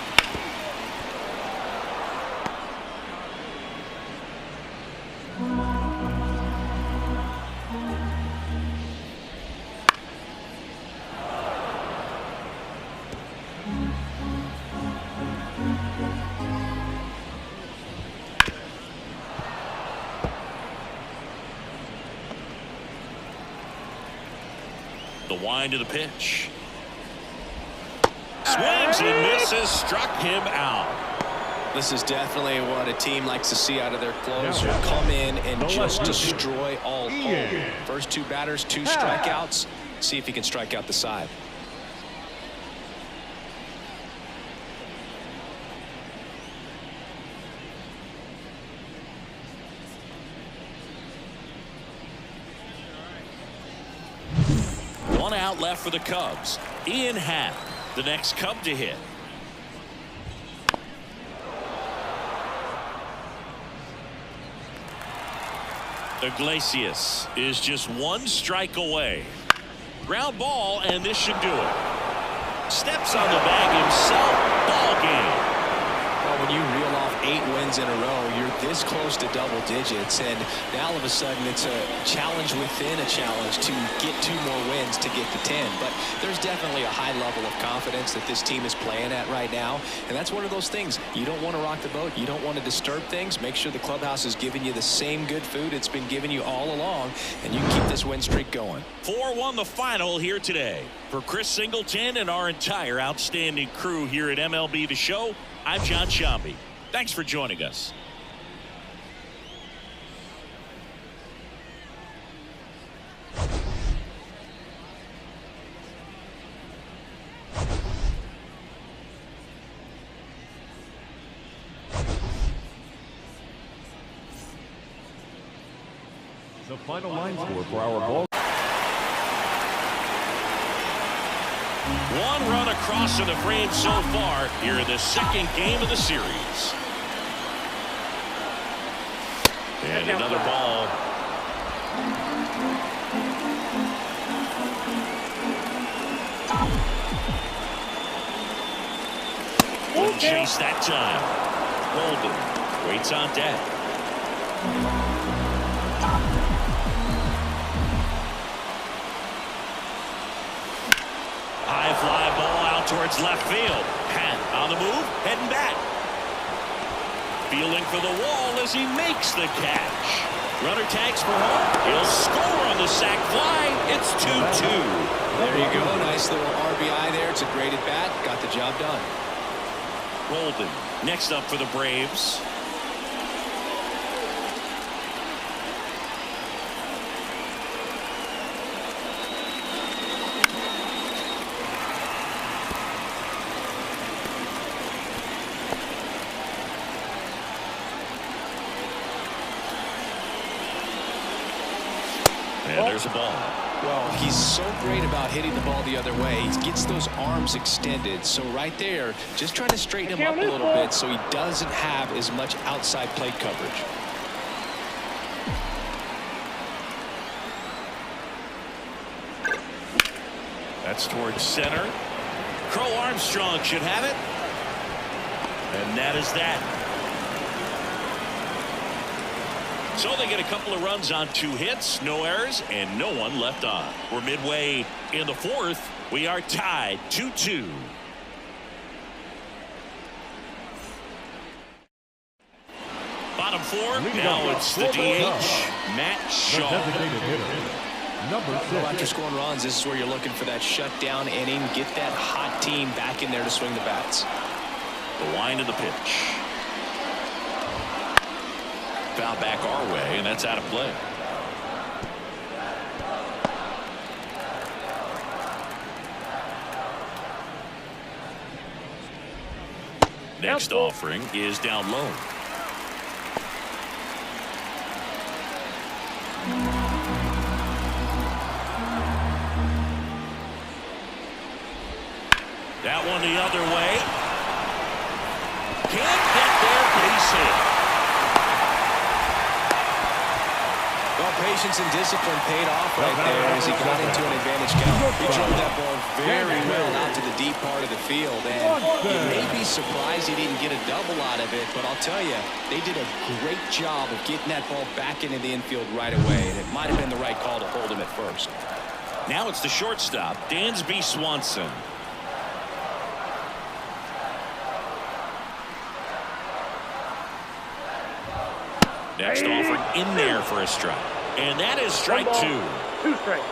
The wind to the pitch. Swings and misses, struck him out. This is definitely what a team likes to see out of their closer. Come in and just destroy all hope. First two batters, 2 strikeouts. See if he can strike out the side. One out left for the Cubs. Ian Happ, the next Cub to hit. Iglesias is just 1 strike away. Ground ball, and this should do it. Steps on the bag himself. Ball game. Well, when you reel off 8 wins in a row, you're this close to double digits, and now all of a sudden it's a challenge within a challenge to get 2 more wins to get to 10. But there's definitely a high level of confidence that this team is playing at right now, and that's one of those things. You don't want to rock the boat. You don't want to disturb things. Make sure the clubhouse is giving you the same good food it's been giving you all along, and you can keep this win streak going. 4-1 the final here today. For Chris Singleton and our entire outstanding crew here at MLB The Show, I'm John Sciambi. Thanks for joining us. The final line score for our ball. 1 run across in the frame so far here in the second game of the series. And another ball. Wouldn't chase that time. Golden waits on deck. High fly ball out towards left field. Pat on the move, heading back. Fielding for the wall as he makes the catch. Runner tags for home. He'll score on the sac fly. It's 2-2. There you go. Nice little RBI there. It's a great at bat. Got the job done. Holden next up for the Braves. And there's a ball. Well, he's so great about hitting the ball the other way. He gets those arms extended. So right there, just trying to straighten him up a little bit so he doesn't have as much outside plate coverage. That's towards center. Crow Armstrong should have it. And that is that. So they get a couple of runs on 2 hits, no errors, and no one left on. We're midway in the 4th. We are tied 2-2. Bottom 4. Now it's the DH, Matt Shaw. Designated hitter, number 6. After scoring runs, this is where you're looking for that shutdown inning. Get that hot team back in there to swing the bats. The line of the pitch. Foul back our way, and that's out of play. Next offering is down low. That one the other way. Can't get there, base hit. Well, patience and discipline paid off right there as he got into an advantage count. He drove that ball very well out to the deep part of the field, and you may be surprised he didn't get a double out of it, but I'll tell you, they did a great job of getting that ball back into the infield right away, and it might have been the right call to hold him at first. Now it's the shortstop, Dansby Swanson. Next offering in there for a strike. And that is strike 2. 2 strikes.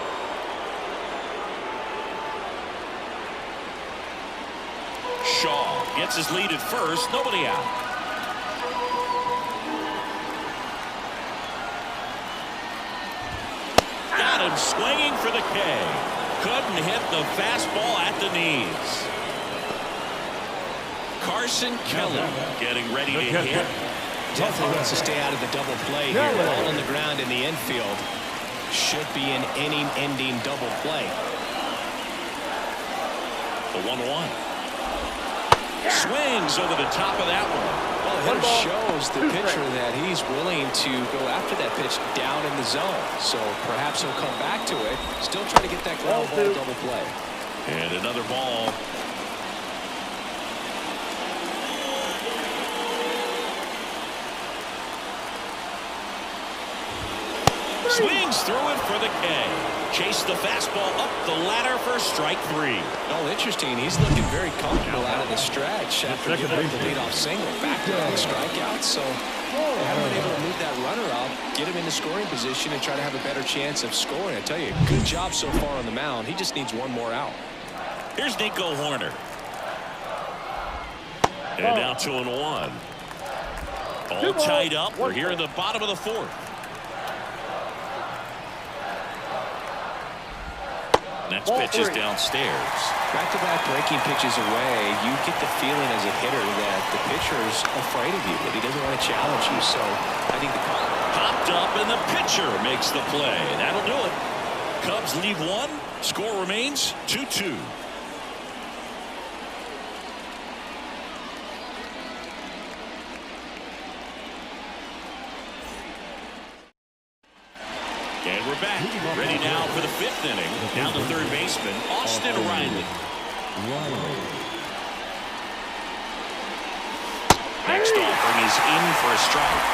Shaw gets his lead at first. Nobody out. Got him swinging for the K. Couldn't hit the fastball at the knees. Carson Kelly getting ready to hit. Definitely wants to stay out of the double play here. Ball on the ground in the infield. Should be an inning-ending double play. The 1-1. Swings over the top of that one. Well, the hitter shows the pitcher that he's willing to go after that pitch down in the zone. So perhaps he'll come back to it. Still trying to get that ground ball double play. And another ball. Swings through it for the K. Chase the fastball up the ladder for strike 3. Oh, interesting. He's looking very comfortable out of the stretch after giving up the leadoff single. Back to back strikeouts. So they haven't been able to move that runner up, get him into scoring position, and try to have a better chance of scoring. I tell you, good job so far on the mound. He just needs one more out. Here's Nico Horner. And now 2-1. All tied up. We're here in the bottom of the 4th. Next pitch is downstairs. Back-to-back breaking pitches away, you get the feeling as a hitter that the pitcher's afraid of you, that he doesn't want to challenge you. So I think the call popped up and the pitcher makes the play. That'll do it. Cubs lead 1. Score remains 2-2. And we're back. Ready now for the 5th inning. Down the third baseman, Austin Riley. Next offering is in for a strike.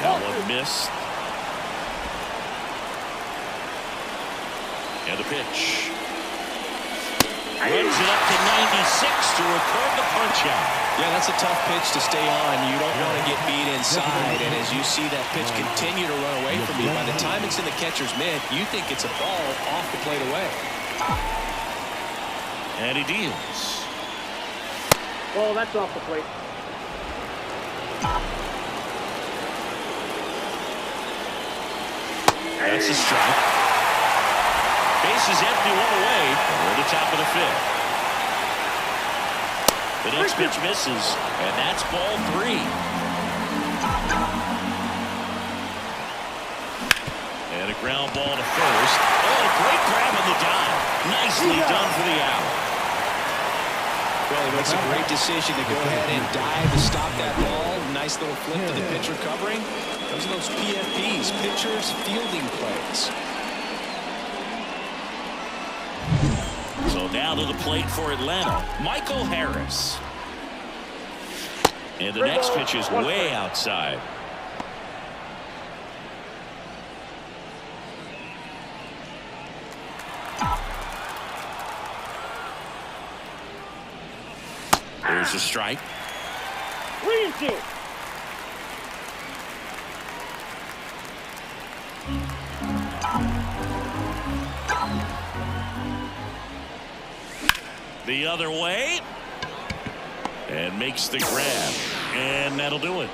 That one missed. And the pitch. Runs it up to 96 to record the punch out. Yeah, that's a tough pitch to stay on. You don't want to get beat inside, and as you see that pitch continue to run away from you, by the time it's in the catcher's mitt, you think it's a ball off the plate away. And he deals. Oh, that's off the plate. That's a strike. Base is empty, one away. And we're at the top of the fifth. The next pitch misses, and that's ball 3. And a ground ball to first. Oh, great grab on the dive. Nicely done for the out. Well, he makes a great decision to go ahead and dive to stop that ball. Nice little flip to the pitcher covering. Those are those PFPs, pitchers fielding plays. So now to the plate for Atlanta, Michael Harris. And the next pitch is way outside. There's a strike. 3-2. The other way. And makes the grab. And that'll do it.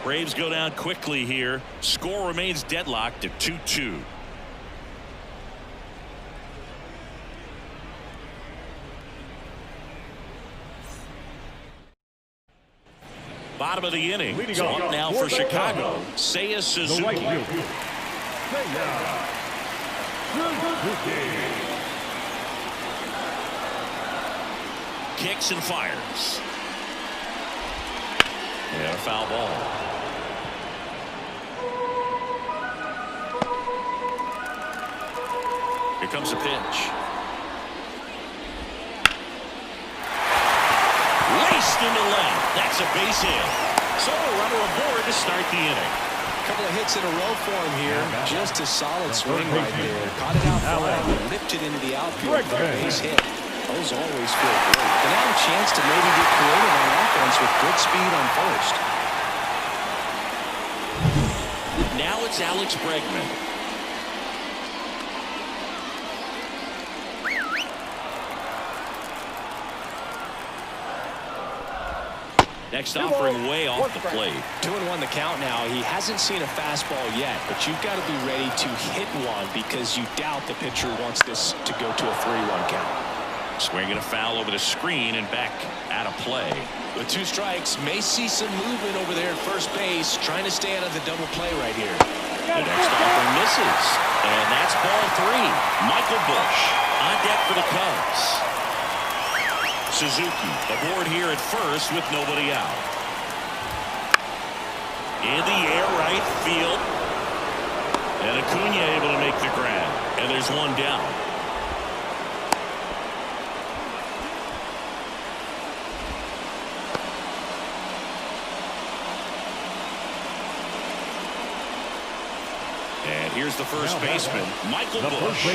Braves go down quickly here. Score remains deadlocked at 2-2. Bottom of the inning. So up now for Chicago. Seiya Suzuki. The right fielder, Seiya Suzuki. Kicks and fires. And a foul ball. Here comes a pitch. Laced into left. That's a base hit. So a runner aboard to start the inning. A couple of hits in a row for him here. Just a solid swing right there. Caught it out front, lifted into the outfield for a base hit. Those always feel great. And now a chance to maybe get creative on offense with good speed on first. Now it's Alex Bregman. Next offering way off the plate. 2-1 the count now. He hasn't seen a fastball yet, but you've got to be ready to hit one because you doubt the pitcher wants this to go to a 3-1 count. Swinging a foul over the screen and back out of play. With 2 strikes, may see some movement over there at first base, trying to stay out of the double play right here. The next offering misses, and that's ball 3. Michael Busch on deck for the Cubs. Suzuki aboard here at first with nobody out. In the air right field. And Acuna able to make the grab. And there's one down. And here's the first baseman, Michael Busch.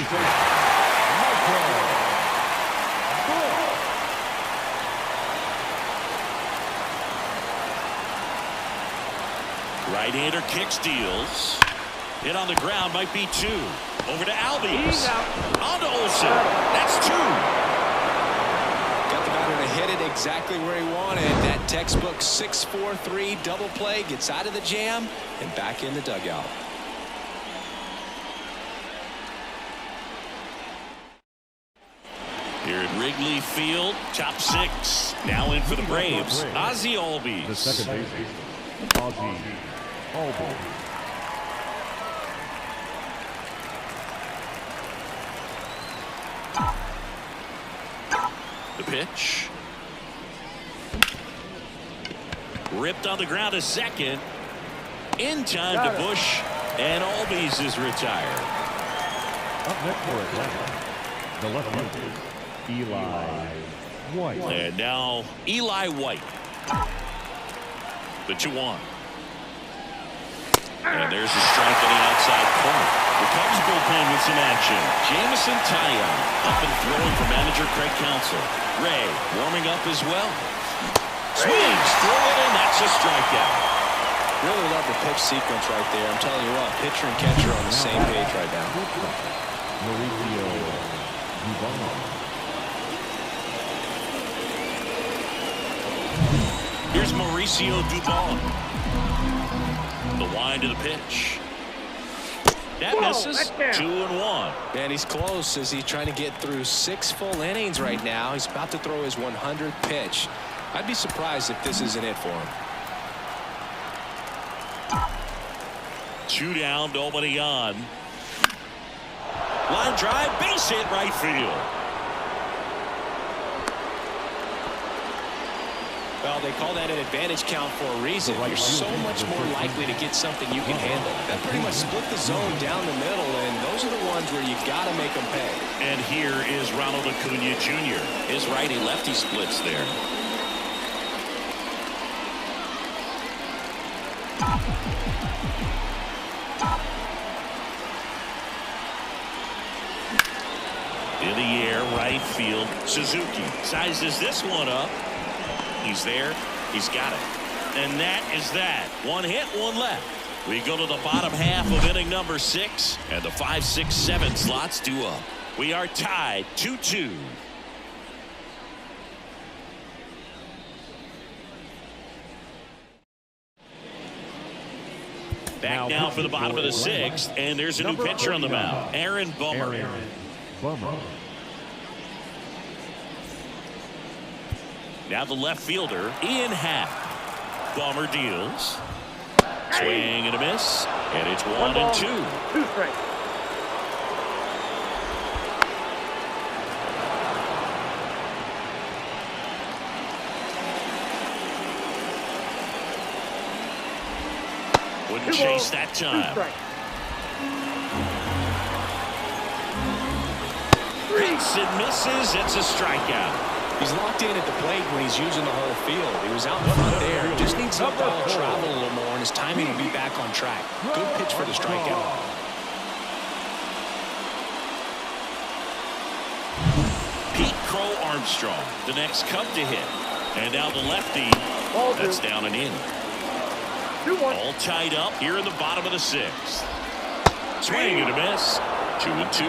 Right-hander kicks, deals. Hit on the ground, might be 2. Over to Albies. On to Olsen. That's 2. Got the batter to hit it exactly where he wanted. That textbook 6-4-3 double play gets out of the jam and back in the dugout. Here at Wrigley Field, top 6. Now in for the Braves, Ozzie Albies. The second baseman, Ozzie Albies. The pitch. Ripped on the ground to second. In time to Busch, and Albies is retired. Up next for Atlanta, the left fielder, Eli White. And now Eli White. The 2-1. And there's a strike on the outside corner. The Cubs bullpen with some action. Jameson Taillon up and throwing for manager Craig Counsell. Ray warming up as well. Swings through it, and that's a strikeout. Really love the pitch sequence right there. I'm telling you what, pitcher and catcher on the same page right now. Mauricio Dubon. Here's Mauricio Dubon. The wind of the pitch. That misses. 2-1. And he's close as he's trying to get through 6 full innings right now. He's about to throw his 100th pitch. I'd be surprised if this isn't it for him. 2 down, nobody on. Line drive, base hit, right field. Well, they call that an advantage count for a reason. You're so much more likely to get something you can handle. That pretty much split the zone down the middle, and those are the ones where you got to make them pay. And here is Ronald Acuna Jr. His righty-lefty splits there. In the air, right field. Suzuki sizes this one up. He's there. He's got it. And that is that. 1 hit, 1 left. We go to the bottom half of inning number 6, and the 5, 6, 7 slots due up. We are tied 2-2. Back now for the bottom of the 6th, and there's a new pitcher on the mound, Aaron Bummer. Now the left fielder, Ian Happ. Bummer deals. Swing and a miss, and it's 1-2. 2 strikes. Wouldn't chase that time. Hits and misses. It's a strikeout. He's locked in at the plate when he's using the whole field. He was out in front there. Just needs to let the ball travel a little more, and his timing will be back on track. Good pitch for the strikeout. Pete Crow Armstrong, the next Cub to hit. And now the lefty. That's down and in. 2-1. All tied up here in the bottom of the 6th. Swing and a miss. 2-2.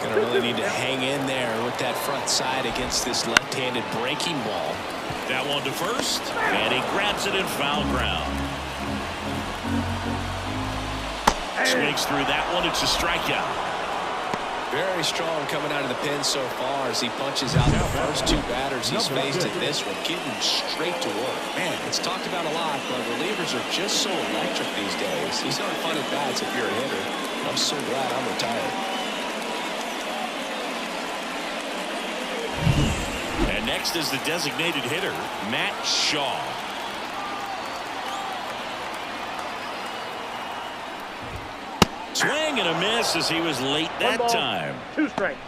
Gonna really need to hang in there with that front side against this left-handed breaking ball. That one to first, and he grabs it in foul ground. Swings through that one. It's a strikeout. Very strong coming out of the pen so far as he punches out the first 2 batters he's faced in this one, getting straight to work. Man, it's talked about a lot, but relievers are just so electric these days. These aren't fun at bats if you're a hitter. I'm so glad I'm retired. And next is the designated hitter, Matt Shaw. Swing and a miss as he was late that time. 2 strikes.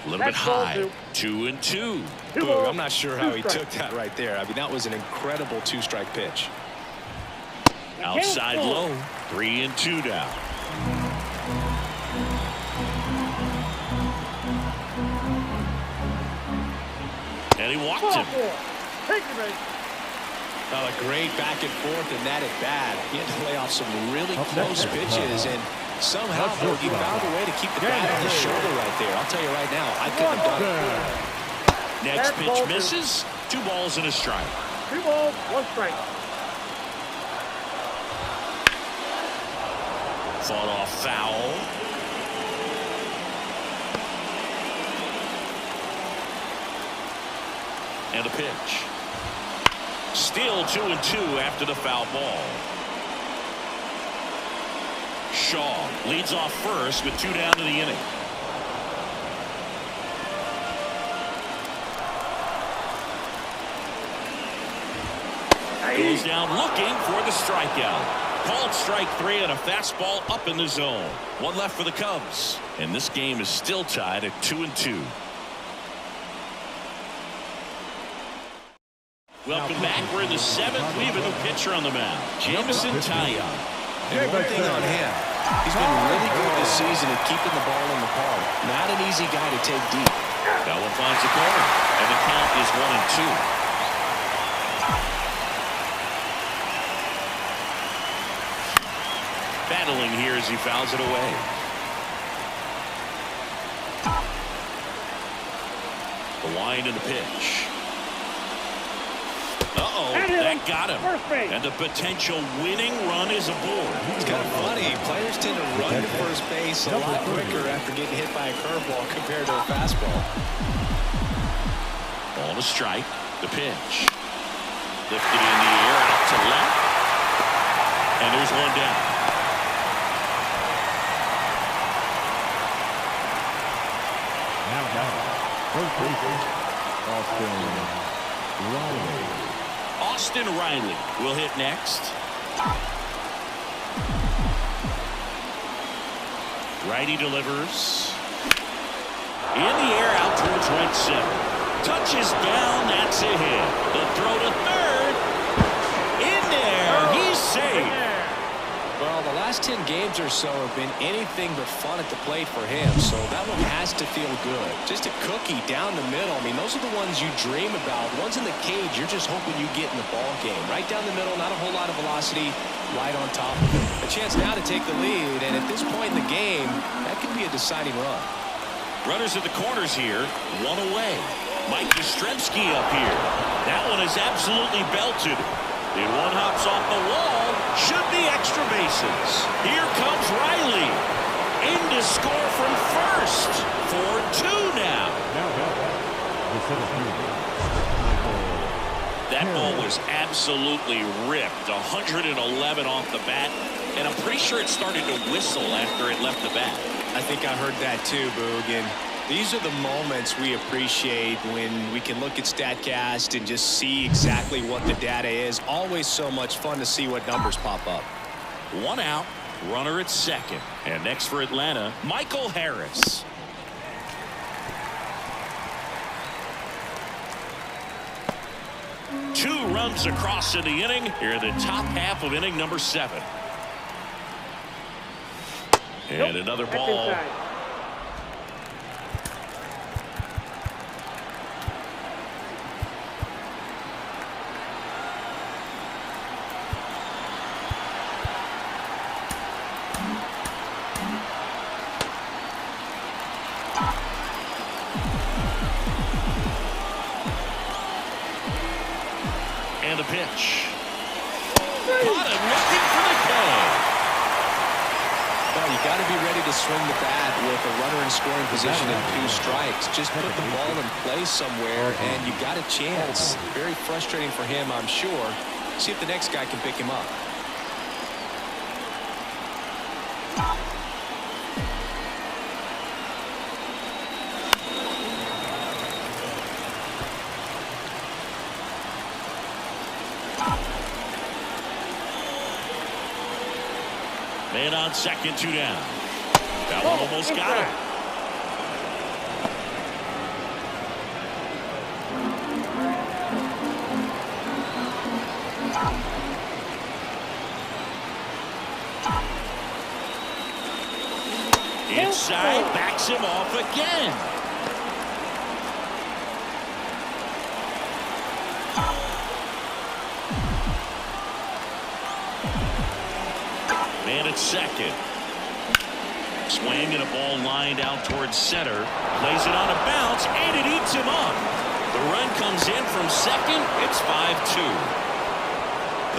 A little bit high. 2-2. Ooh, I'm not sure how he took that right there. I mean, that was an incredible 2-strike pitch. Outside low. 3-2 now. And he walked him. Take it, mate. Well, a great back and forth and that at bat. He had to lay off some really close pitches, and somehow he found a way to keep the bat on his shoulder right there. I'll tell you right now, I couldn't have done it. Next pitch misses. 2 balls and a strike. 2 balls, 1 strike. Fought off foul. And a pitch. Still 2-2 after the foul ball. Shaw leads off first with 2 down to the inning. Goes down looking for the strikeout. Called strike 3 and a fastball up in the zone. 1 left for the Cubs. And this game is still tied at 2-2. Welcome back. We're in the 7th. We have a new pitcher on the mound, Jameson Taillon. And one thing on him, he's been really good this season at keeping the ball in the park. Not an easy guy to take deep. That one finds the corner, and the count is 1-2. Battling here as he fouls it away. The wind and the pitch. That got him. And the potential winning run is aboard. It's kind of funny. Players tend to run to first base a lot quicker after getting hit by a curveball compared to a fastball. Ball to strike. The pitch. Lifted in the air out to left. And there's one down. First baseman, Austin Riley will hit next. Righty delivers. In the air out towards right center. Touches down, that's a hit. The throw to third. In there, he's safe. Well, the last 10 games or so have been anything but fun at the plate for him, so that one has to feel good. Just a cookie down the middle. I mean, those are the ones you dream about. Ones in the cage, you're just hoping you get in the ball game. Right down the middle, not a whole lot of velocity, right on top of it. A chance now to take the lead, and at this point in the game, that could be a deciding run. Runners at the corners here, one away. Mike Yastrzemski up here. That one is absolutely belted. And one hops off the wall. Should be extra bases. Here comes Riley. In to score from first. 4-2 now. That ball was absolutely ripped. 111 off the bat. And I'm pretty sure it started to whistle after it left the bat. I think I heard that too, Boog. And these are the moments we appreciate when we can look at StatCast and just see exactly what the data is. Always so much fun to see what numbers pop up. One out, runner at second. And next for Atlanta, Michael Harris. Two runs across in the inning. Here in the top half of inning number 7. And another ball. And the pitch. Caught him looking for the K. Well, you got to be ready to swing the bat with a runner in scoring position and 2 strikes. Just put the ball in play somewhere, and you got a chance. Very frustrating for him, I'm sure. See if the next guy can pick him up. Man on second, 2 down. That one almost got him. Inside, backs him off again. Man at second. Swing and a ball lined out towards center. Plays it on a bounce, and it eats him up. The run comes in from second. It's 5-2.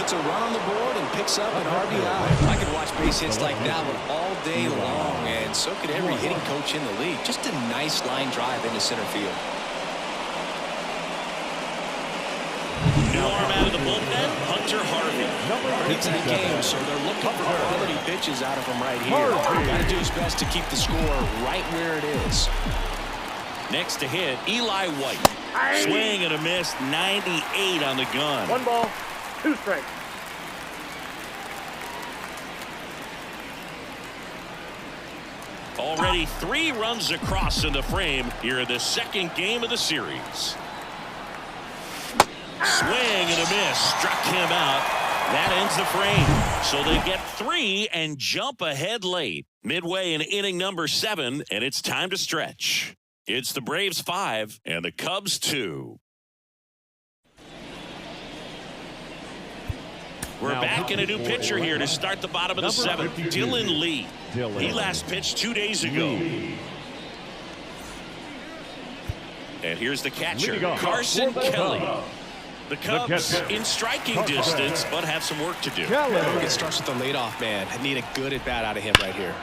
Puts a run on the board and picks up an RBI. I could watch base hits like that one all day long, and so could every hitting coach in the league. Just a nice line drive into center field. New arm out of the bullpen, Hunter Harvey. It's in the game, so they're looking for quality pitches out of him right here. Got to do his best to keep the score right where it is. Next to hit, Eli White. Swing and a miss, 98 on the gun. 1 ball, 2 strikes. Already 3 runs across in the frame here in the second game of the series. Swing and a miss. Struck him out. That ends the frame. So they get 3 and jump ahead late. Midway in inning number 7, and it's time to stretch. It's the Braves 5 and the Cubs 2. We're back in a new pitcher here to start the bottom of the 7th. Dylan Lee. He last pitched 2 days ago. And here's the catcher, Carson Kelly. The Cubs in striking distance, but have some work to do. It starts with the leadoff man. I need a good at-bat out of him right here.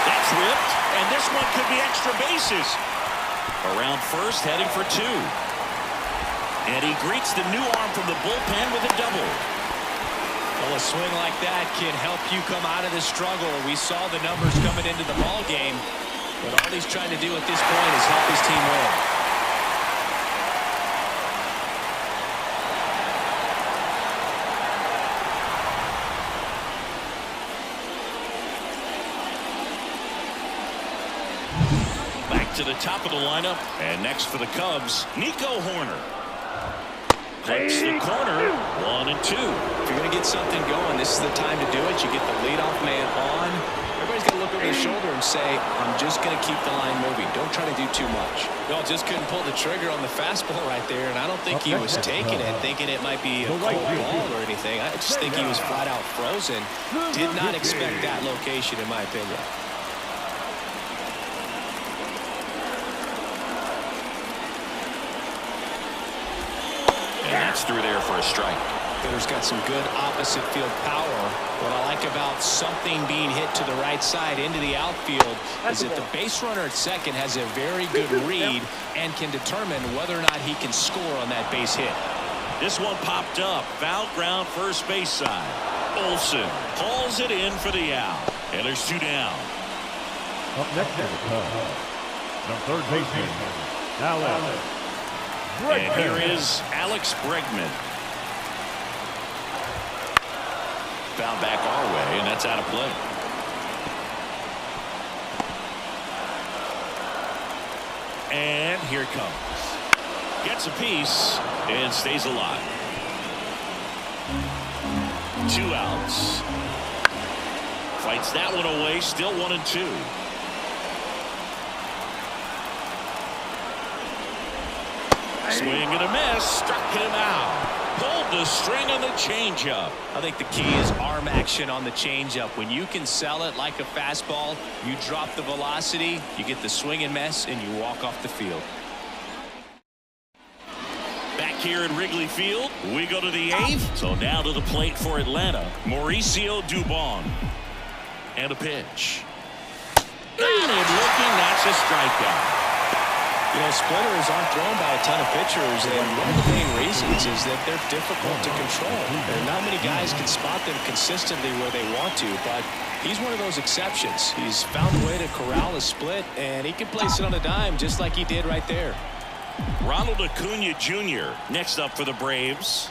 That's ripped, and this one could be extra bases. Around first, heading for 2. And he greets the new arm from the bullpen with a double. Well, a swing like that can help you come out of the struggle. We saw the numbers coming into the ball game, but all he's trying to do at this point is help his team win. To the top of the lineup, and next for the Cubs, Nico Hoerner. Clips the corner, 1 and 2. If you're going to get something going, this is the time to do it. You get the leadoff man on. Everybody's got to look over their shoulder and say, I'm just going to keep the line moving. Don't try to do too much. No, just couldn't pull the trigger on the fastball right there, and I don't think he was taking it, thinking it might be a cold ball or anything. I just think he was flat out frozen. Did not expect that location, in my opinion. That's through there for a strike. Hitter's got some good opposite field power. What I like about something being hit to the right side into the outfield is that the base runner at second has a very good read and can determine whether or not he can score on that base hit. This one popped up. Foul ground first base side. Olsen hauls it in for the out. And there's 2 down. Up next is the Cubs. The third baseman, Alex. And here is Alex Bregman. Foul back our way, and that's out of play. And here it comes. Gets a piece and stays alive. 2 outs. Fights that one away, still 1 and 2. Swing and a miss, struck him out. Pulled the string on the changeup. I think the key is arm action on the changeup. When you can sell it like a fastball, you drop the velocity, you get the swing and miss, and you walk off the field. Back here at Wrigley Field, we go to the 8th. So now to the plate for Atlanta, Mauricio Dubon. And a pitch. Got it looking, that's a strikeout. You know, splitters aren't thrown by a ton of pitchers, and one of the main reasons is that they're difficult to control. And not many guys can spot them consistently where they want to, but he's one of those exceptions. He's found a way to corral a split, and he can place it on a dime just like he did right there. Ronald Acuna Jr. next up for the Braves.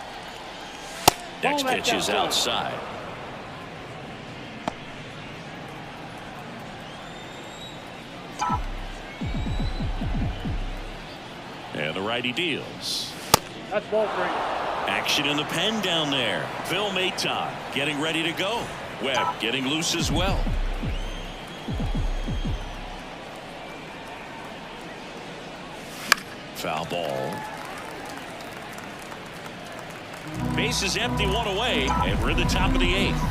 Next pitch is outside. And the righty deals. That's ball 3. Action in the pen down there. Phil Maton getting ready to go. Webb getting loose as well. Foul ball. Base is empty, 1 away, and we're at the top of the 8th.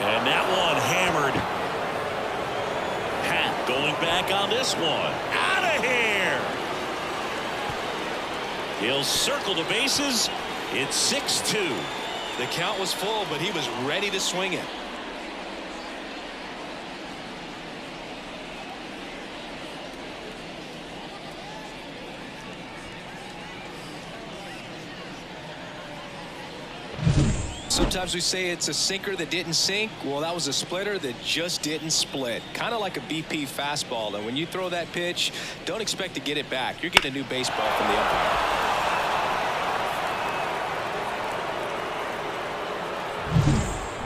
And that one hammered. Pat going back on this one. Out of here. He'll circle the bases. It's 6-2. The count was full, but he was ready to swing it. Sometimes we say it's a sinker that didn't sink. Well, that was a splitter that just didn't split. Kind of like a BP fastball. And when you throw that pitch, don't expect to get it back. You're getting a new baseball from the umpire.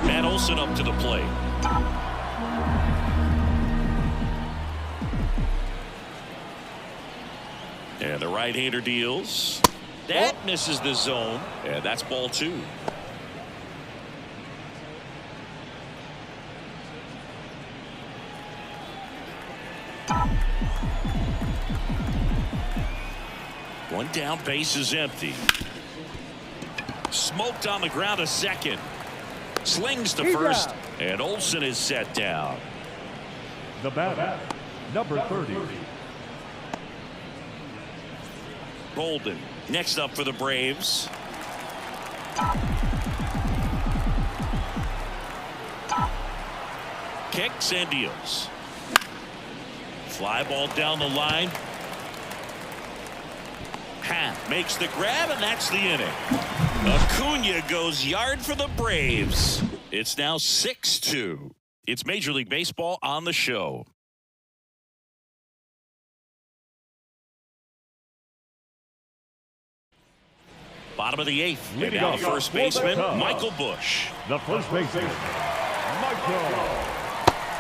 Matt Olson up to the plate. And the right-hander deals. That misses the zone, and that's ball 2. One down, base is empty. Smoked on the ground, a second. Slings to first, and Olson is set down. The batter, number 30. Bolden next up for the Braves. Kicks and deals. Fly ball down the line. Happ makes the grab, and that's the inning. Acuna goes yard for the Braves. It's now 6-2. It's Major League Baseball on the show. Bottom of the 8th. And now the first baseman, Michael Busch. The first baseman, Michael.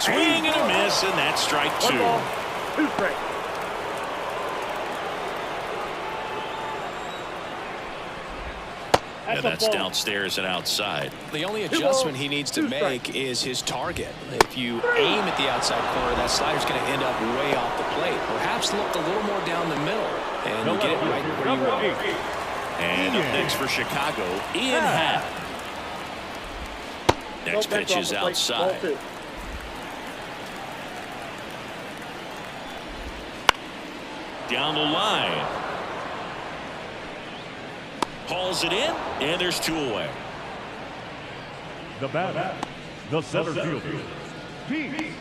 Swing and a miss, and that's strike 2. 2 strikes. And that's downstairs and outside. The only adjustment he needs to make is his target. If you aim at the outside corner, that slider's going to end up way off the plate. Perhaps look a little more down the middle, and you'll get it right where you want it. And up next for Chicago, Ian Happ. Next pitch is outside. Down the line. Hauls it in, and there's 2 away. The batter, the center fielder, Pete.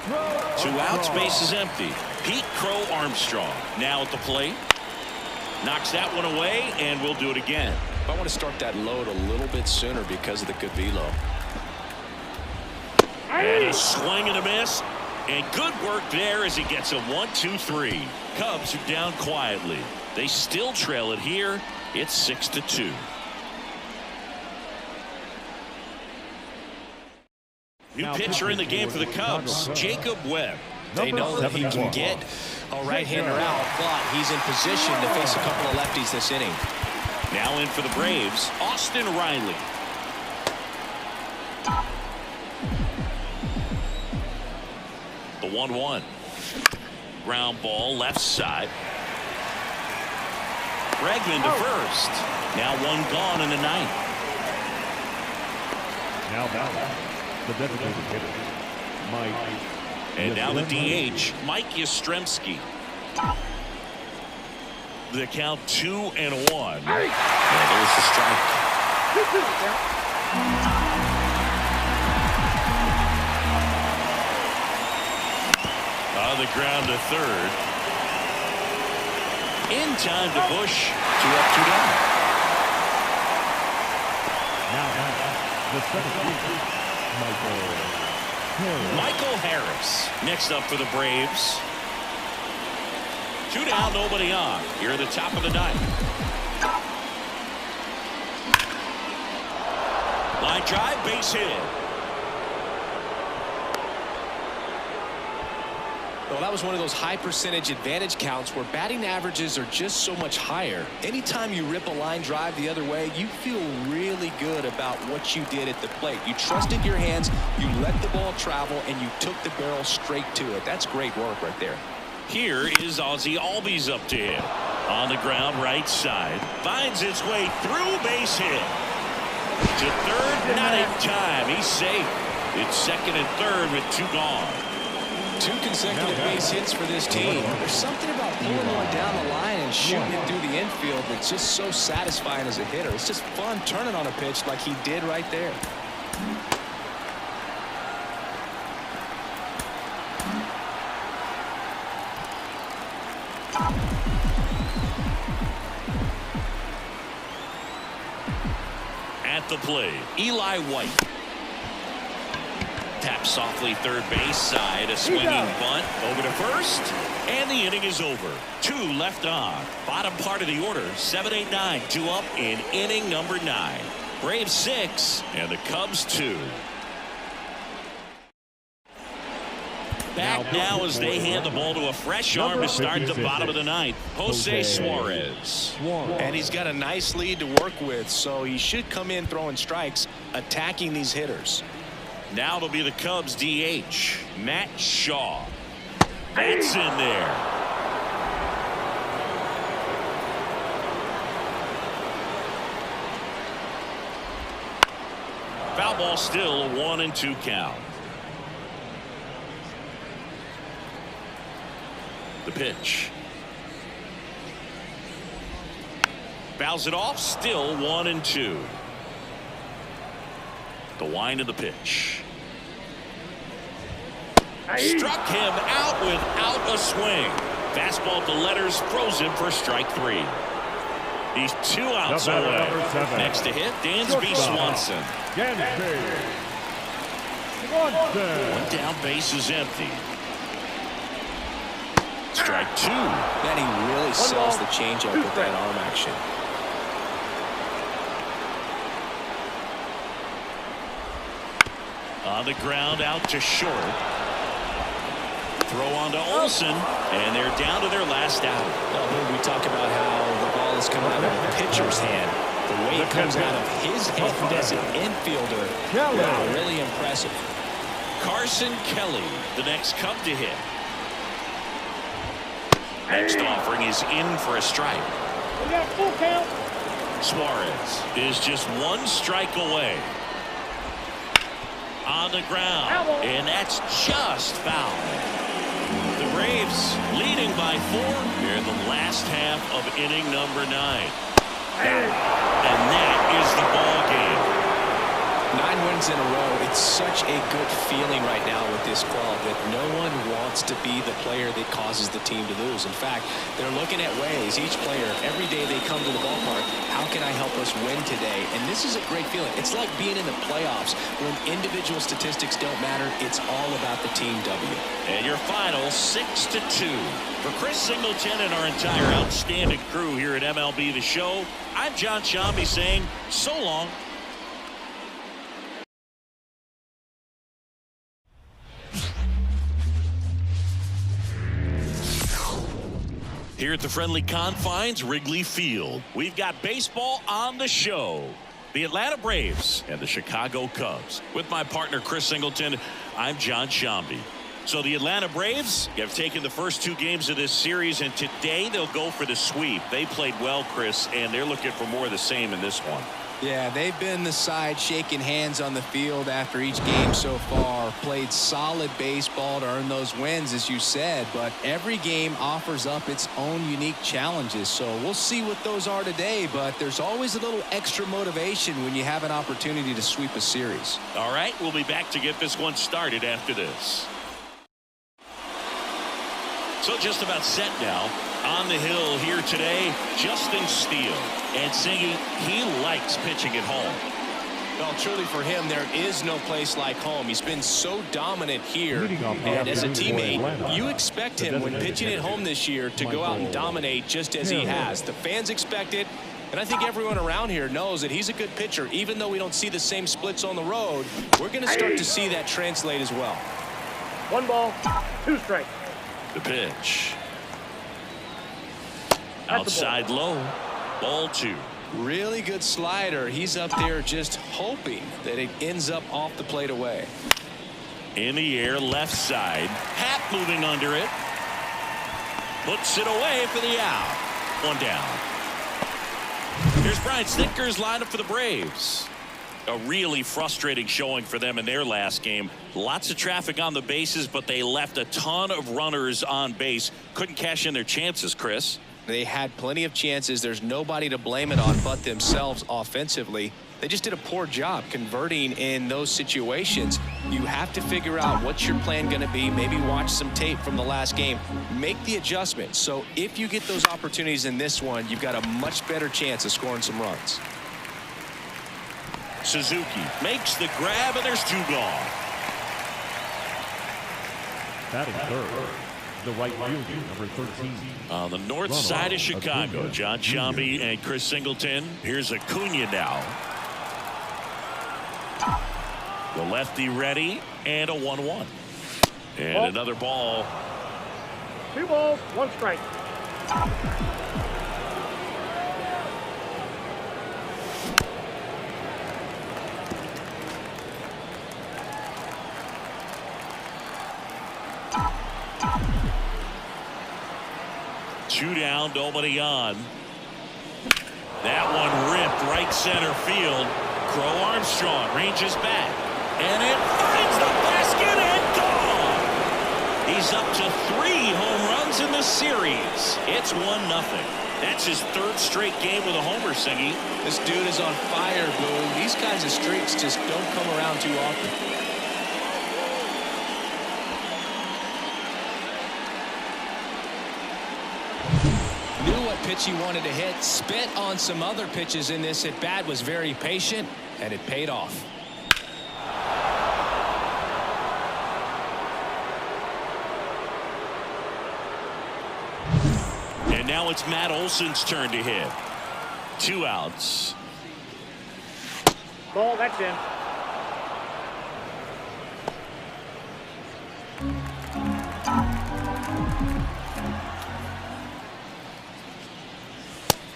2 outs, base is empty. Pete Crow Armstrong now at the plate. Knocks that one away, and we'll do it again. I want to start that load a little bit sooner because of the good velo. And a swing and a miss. And good work there as he gets a 1-2-3. Cubs are down quietly. They still trail it here. It's 6-2. New pitcher in the game for the Cubs, Jacob Webb. They know that he can get a right-hander out, but he's in position to face a couple of lefties this inning. Now in for the Braves, Austin Riley. The 1-1. Ground ball left side. Bregman to first. Now 1 gone in the 9th. Now batting, the designated hitter, Mike. And now the DH, Mike Yastrzemski. The count 2-1. And there's the strike. On the ground to third. In time to Busch. 2 up, 2 down. Now the center fielder, Michael Harris next up for the Braves. 2 down, nobody on. Here at the top of the 9th. Line drive, base hit. Well, that was one of those high percentage advantage counts where batting averages are just so much higher. Anytime you rip a line drive the other way, you feel really good about what you did at the plate. You trusted your hands, you let the ball travel, and you took the barrel straight to it. That's great work right there. Here is Ozzie Albies up to him. On the ground, right side. Finds its way through, base hit. To third, not in time. He's safe. It's second and third with 2 gone. 2 consecutive base hits for this team. There's something about pulling one down the line and shooting it through the infield that's just so satisfying as a hitter. It's just fun turning on a pitch like he did right there. At the plate, Eli White. Taps softly third base side. A swinging bunt over to first. And the inning is over. 2 left on. Bottom part of the order. 7, 8, 9. 2 up in inning number 9. Braves 6 and the Cubs 2. back now as they hand the ball to a fresh arm to start the bottom of the ninth. Jose Suarez. And he's got a nice lead to work with, so he should come in throwing strikes, attacking these hitters. Now it'll be the Cubs DH, Matt Shaw. That's in there. Foul ball, still a 1-2 count. The pitch. Fouls it off, still 1-2. The wind of the pitch. Struck him out without a swing. Fastball to letters, throws him for strike 3. He's 2 outs away. Next to hit, Dansby Swanson. One down, base is empty. Strike 2. Man, he really sells the changeup with that arm action. On the ground, out to short. Throw on to Olsen, and they're down to their last out. Well, we talk about how the ball is coming out of the pitcher's hand. The way it comes out of his hand as an infielder, wow, really impressive. Carson Kelly, the next Cub to hit. Next offering is in for a strike. We got full count. Suarez is just 1 strike away. On the ground, and that's just foul. The Braves leading by 4 here in the last half of inning number 9. And that is the ball game. 9 wins in a row. It's such a good feeling right now with this club that no one wants to be the player that causes the team to lose. In fact, they're looking at ways, each player, every day they come to the ballpark, how can I help us win today? And this is a great feeling. It's like being in the playoffs when individual statistics don't matter. It's all about the team W. And your final 6-2. For Chris Singleton and our entire outstanding crew here at MLB The Show, I'm John Sciambi saying so long. Here at the friendly confines, Wrigley Field, we've got baseball on the show. The Atlanta Braves and the Chicago Cubs. With my partner, Chris Singleton, I'm John Sciambi. So the Atlanta Braves have taken the first 2 games of this series, and today they'll go for the sweep. They played well, Chris, and they're looking for more of the same in this one. Yeah, they've been the side shaking hands on the field after each game so far. Played solid baseball to earn those wins, as you said, but every game offers up its own unique challenges. So we'll see what those are today, but there's always a little extra motivation when you have an opportunity to sweep a series. All right, we'll be back to get this one started after this. So just about set now. On the hill here today, Justin Steele. And Singy, he likes pitching at home. Well, truly for him, there is no place like home. He's been so dominant here. And as a teammate, you expect him when pitching at home this year to go out and dominate just as he has. The fans expect it. And I think everyone around here knows that he's a good pitcher. Even though we don't see the same splits on the road, we're going to start to see that translate as well. 1 ball, 2 strikes. The pitch. Outside low. Ball 2. Really good slider. He's up there just hoping that it ends up off the plate away. In the air, left side. Happ moving under it. Puts it away for the out. 1 down. Here's Brian Snitker's lineup for the Braves. A really frustrating showing for them in their last game. Lots of traffic on the bases, but they left a ton of runners on base. Couldn't cash in their chances, Chris. They had plenty of chances. There's nobody to blame it on but themselves offensively. They just did a poor job converting in those situations. You have to figure out what's your plan going to be. Maybe watch some tape from the last game. Make the adjustment. So if you get those opportunities in this one, you've got a much better chance of scoring some runs. Suzuki makes the grab, and there's 2 gone. Batting third, the right fielder, number 13. On the north side of Chicago, Acuna John Sciambi and Chris Singleton. Here's Acuna now. The lefty ready, and a 1-1. And Ball. another ball. 2 balls, 1 strike. Two down, nobody on. That one ripped right center field. Crow Armstrong ranges back. And it finds the basket and gone. He's up to 3 home runs in the series. It's 1-0. That's his 3rd straight game with a homer, Singy. This dude is on fire, Boog. These kinds of streaks just don't come around too often. Knew what pitch he wanted to hit. Spit on some other pitches in this at bat. Was very patient, and it paid off. And now it's Matt Olson's turn to hit. 2 outs. Ball, that's in.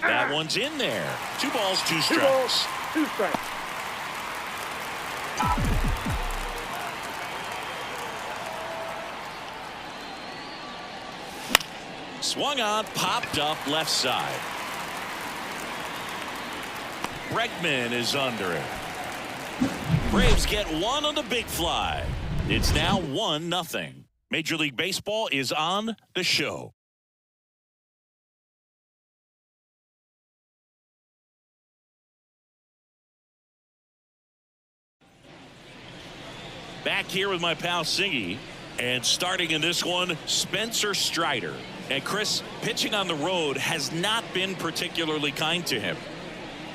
That one's in there. 2 balls, 2 2 strikes. balls, 2 strikes. Swung on, popped up left side. Bregman is under it. Braves get 1 on the big fly. It's now 1-0. Major League Baseball is on the show. Back here with my pal Singy, and starting in this one, Spencer Strider. And Chris, pitching on the road has not been particularly kind to him.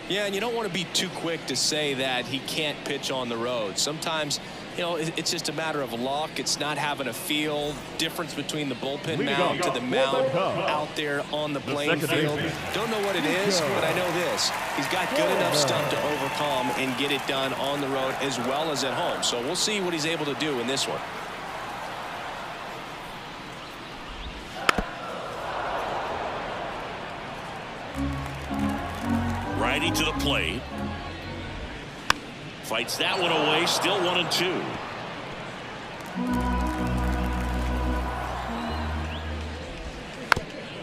Yeah, and you don't want to be too quick to say that he can't pitch on the road. Sometimes, you know, it's just a matter of luck. It's not having a feel. Difference between the bullpen mound to the mound out there on the playing field. Don't know what it is, but I know this. He's got good enough stuff to overcome and get it done on the road as well as at home. So we'll see what he's able to do in this one. Righty to the plate. Fights that one away. Still 1-2.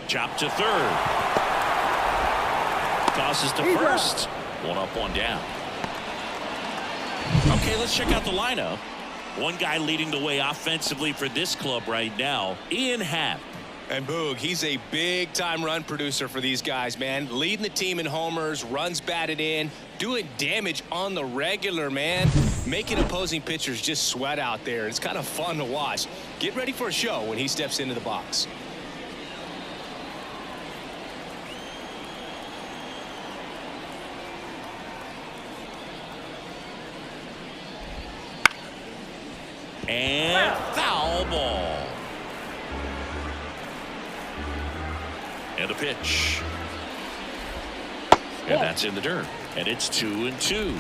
Chop to third. Tosses to first. 1 up, 1 down. Okay, let's check out the lineup. One guy leading the way offensively for this club right now, Ian Happ. And Boog, he's a big-time run producer for these guys, man. Leading the team in homers, runs batted in, doing damage on the regular, man. Making opposing pitchers just sweat out there. It's kind of fun to watch. Get ready for a show when he steps into the box. And foul ball. And a pitch. And that's in the dirt. And it's 2-2.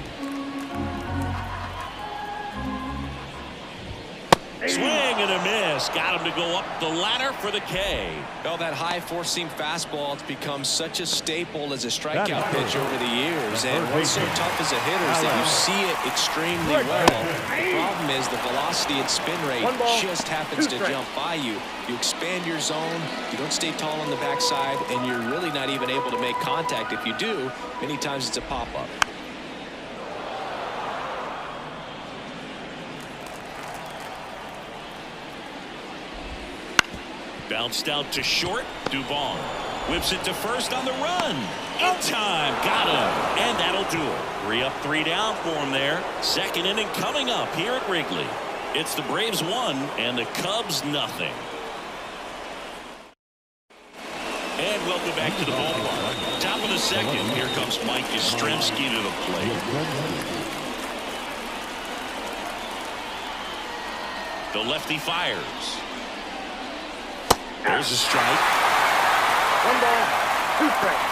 Swing and a miss. Got him to go up the ladder for the K. Well, that high four-seam fastball has become such a staple as a strikeout pitch over the years. And what's so tough as a hitter is that you see it extremely well. The problem is the velocity and spin rate just happens to jump by you. You expand your zone, you don't stay tall on the backside, and you're really not even able to make contact. If you do, many times it's a pop-up. Bounced out to short. Dubon whips it to first on the run. In time. Got him. And that'll do it. 3 up, 3 down for him there. Second inning coming up here at Wrigley. It's the Braves 1 and the Cubs nothing. And welcome back to the ballpark. Top of the second. Here comes Mike Yastrzemski to the plate. The lefty fires. There's a strike. 1 ball, 2 strikes.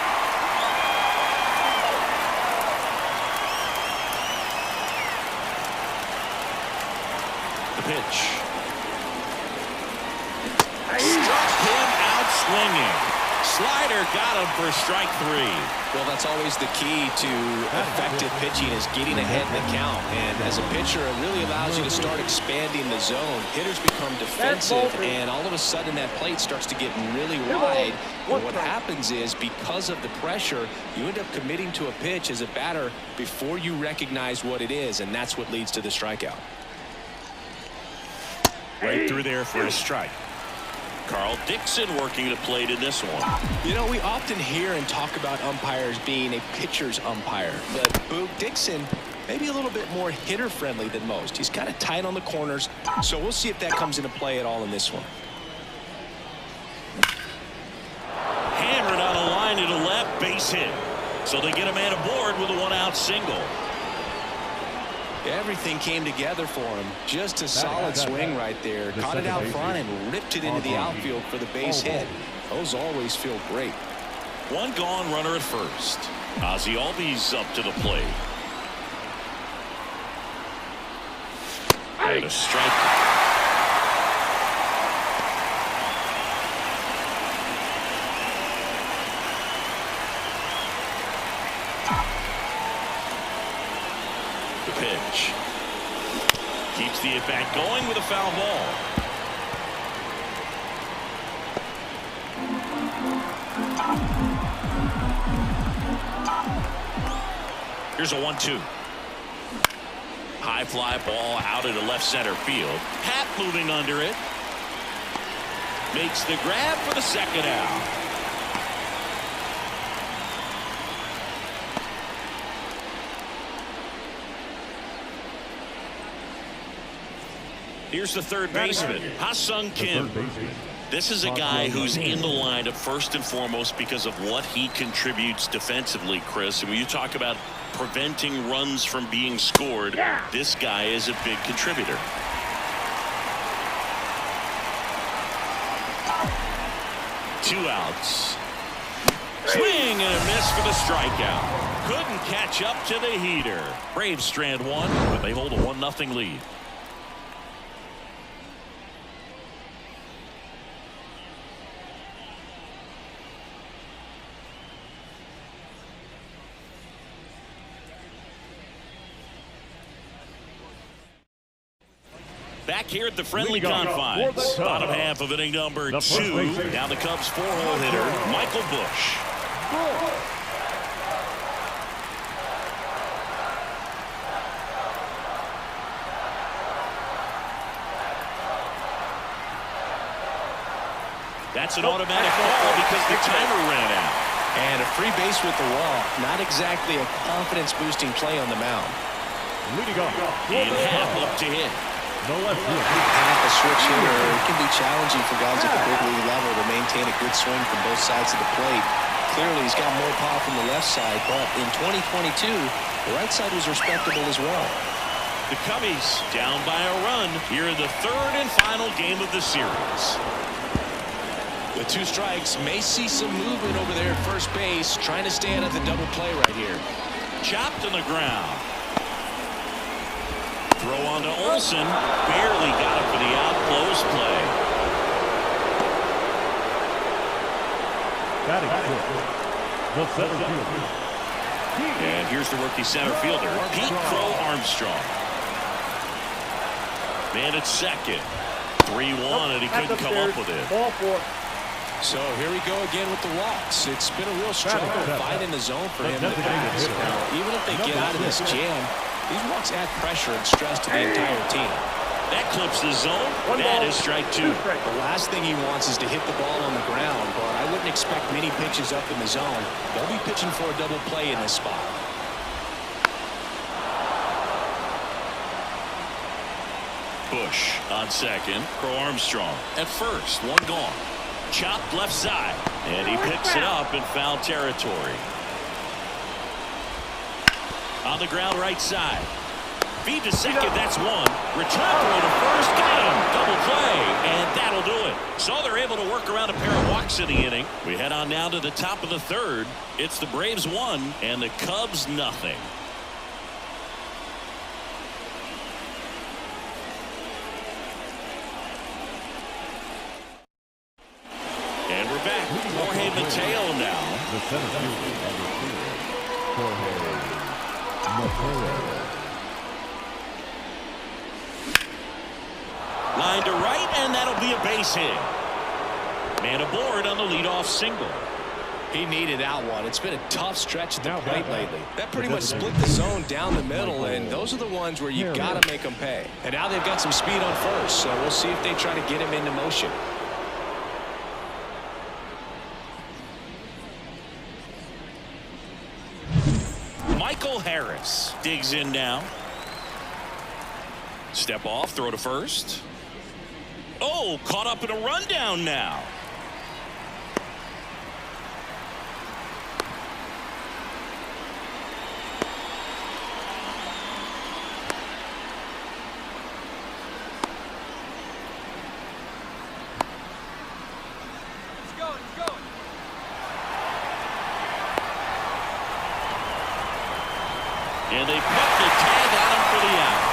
The pitch. got him for strike 3. Well, that's always the key to effective pitching is getting ahead in the count. And as a pitcher, it really allows you to start expanding the zone. Hitters become defensive, and all of a sudden that plate starts to get really wide. And what happens is, because of the pressure, you end up committing to a pitch as a batter before you recognize what it is, and that's what leads to the strikeout. Right through there for a strike. Carl Dixon working the plate in this one. You know, we often hear and talk about umpires being a pitcher's umpire, but Boog Dixon maybe a little bit more hitter friendly than most. He's kind of tight on the corners, so we'll see if that comes into play at all in this one. Hammered on a line to the left, base hit. So they get a man aboard with a 1-out single. Everything came together for him. Just a solid swing right there. Caught it out front and ripped it into the outfield for the base hit. Those always feel great. One gone, runner at first. Ozzie Albies up to the plate. And a strike. Pitch. Keeps the at-bat going with a foul ball. Here's a 1-2. High fly ball out into left center field. Happ moving under it. Makes the grab for the second out. Here's the third baseman, Ha-Seong Kim. This is a guy who's in the lineup first and foremost because of what he contributes defensively, Chris. And when you talk about preventing runs from being scored, this guy is a big contributor. Two outs. Swing and a miss for the strikeout. Couldn't catch up to the heater. Braves strand one, but they hold a 1-0 lead. Back here at the friendly confines, bottom half of inning number 2. Now the Cubs 4-hole hitter, Michael Busch. That's an automatic ball because the timer ran out. And a free base with the walk. Not exactly a confidence-boosting play on the mound. Leading off. And Happ up to hit. The left field. Half a switch hitter. It can be challenging for guys at the big league level to maintain a good swing from both sides of the plate. Clearly, he's got more power from the left side, but in 2022, the right side was respectable as well. The Cubbies down by a run here in the third and final game of the series. With 2 strikes, may see some movement over there at first base, trying to stay out of the double play right here. Chopped on the ground. Throw on to Olsen. Barely got it for the out. Close play. Batting fifth. The center fielder. And here's the rookie center fielder, Pete Crow Armstrong. Man at second. 3-1, and he couldn't come up with it. Ball 4. So here we go again with the walks. It's been a real struggle finding the zone for him. Now, even if they get out of this jam, these walks add pressure and stress to the entire team. That clips the zone. That is strike 2. The last thing he wants is to hit the ball on the ground, but I wouldn't expect many pitches up in the zone. They'll be pitching for a double play in this spot. Busch on second. Crow Armstrong at first. One gone. Chopped left side. And he picks it up in foul territory. On the ground right side. Feed to second. That's one. Return throw to first. Got him. Double play. And that'll do it. So they're able to work around a pair of walks in the inning. We head on now to the top of the third. It's the Braves 1 and the Cubs nothing. And we're back. Jorge Mateo now. The center fielder, number 2, Jorge Mateo. Line to right, and that'll be a base hit. Man aboard on the leadoff single. He needed that one. It's been a tough stretch at the plate lately. That pretty much split the zone down the middle, and those are the ones where you got to make them pay. And now they've got some speed on first, so we'll see if they try to get him into motion. Michael Harris digs in now. Step off, throw to first. Oh, caught up in a rundown now. And they put the tag on him for the out.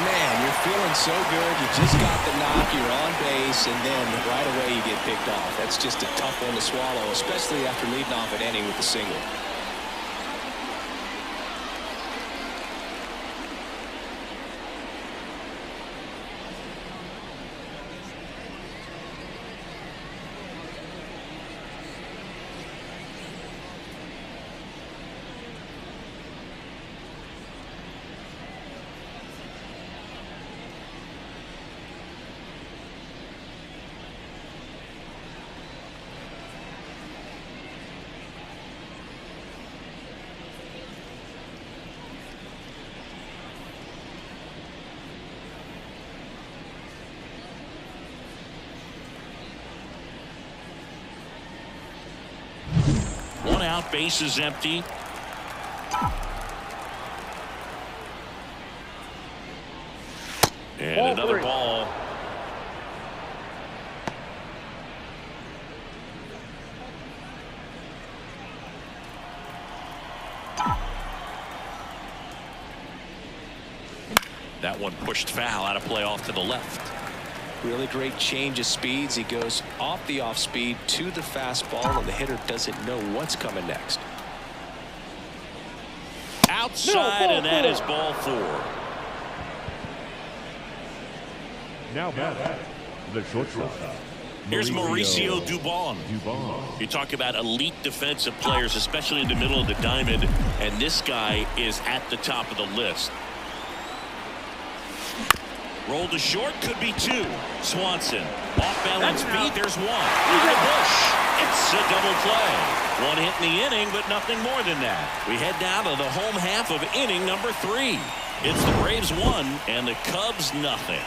Man, you're feeling so good. You just got the knock. You're on base, and then right away you get picked off. That's just a tough one to swallow, especially after leading off an inning with a single. One out, base is empty. And Ball another 3. ball. That one pushed foul, out of play off to the left. Really great change of speeds. He goes off the off speed to the fastball, and the hitter doesn't know what's coming next. Outside, No, and that 4. is ball 4. Now back, the shortstop. Here's Mauricio Dubon. Dubon. You talk about elite defensive players, especially in the middle of the diamond, and this guy is at the top of the list. Roll to short, could be 2. Swanson, off balance feet, there's 1. In the bush, it's a double play. 1 hit in the inning, but nothing more than that. We head down to the home half of inning number 3. It's the Braves 1 and the Cubs nothing.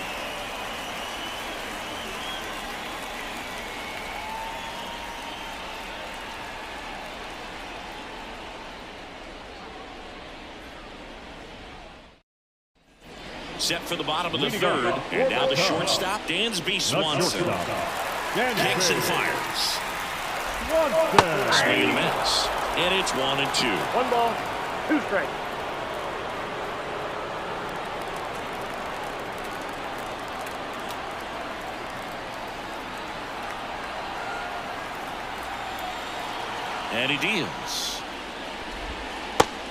Set for the bottom of the third, and now the shortstop, Dansby Swanson. Kicks and fires. Swing and a miss. And it's 1-2. 1 ball, 2 strikes. And he deals.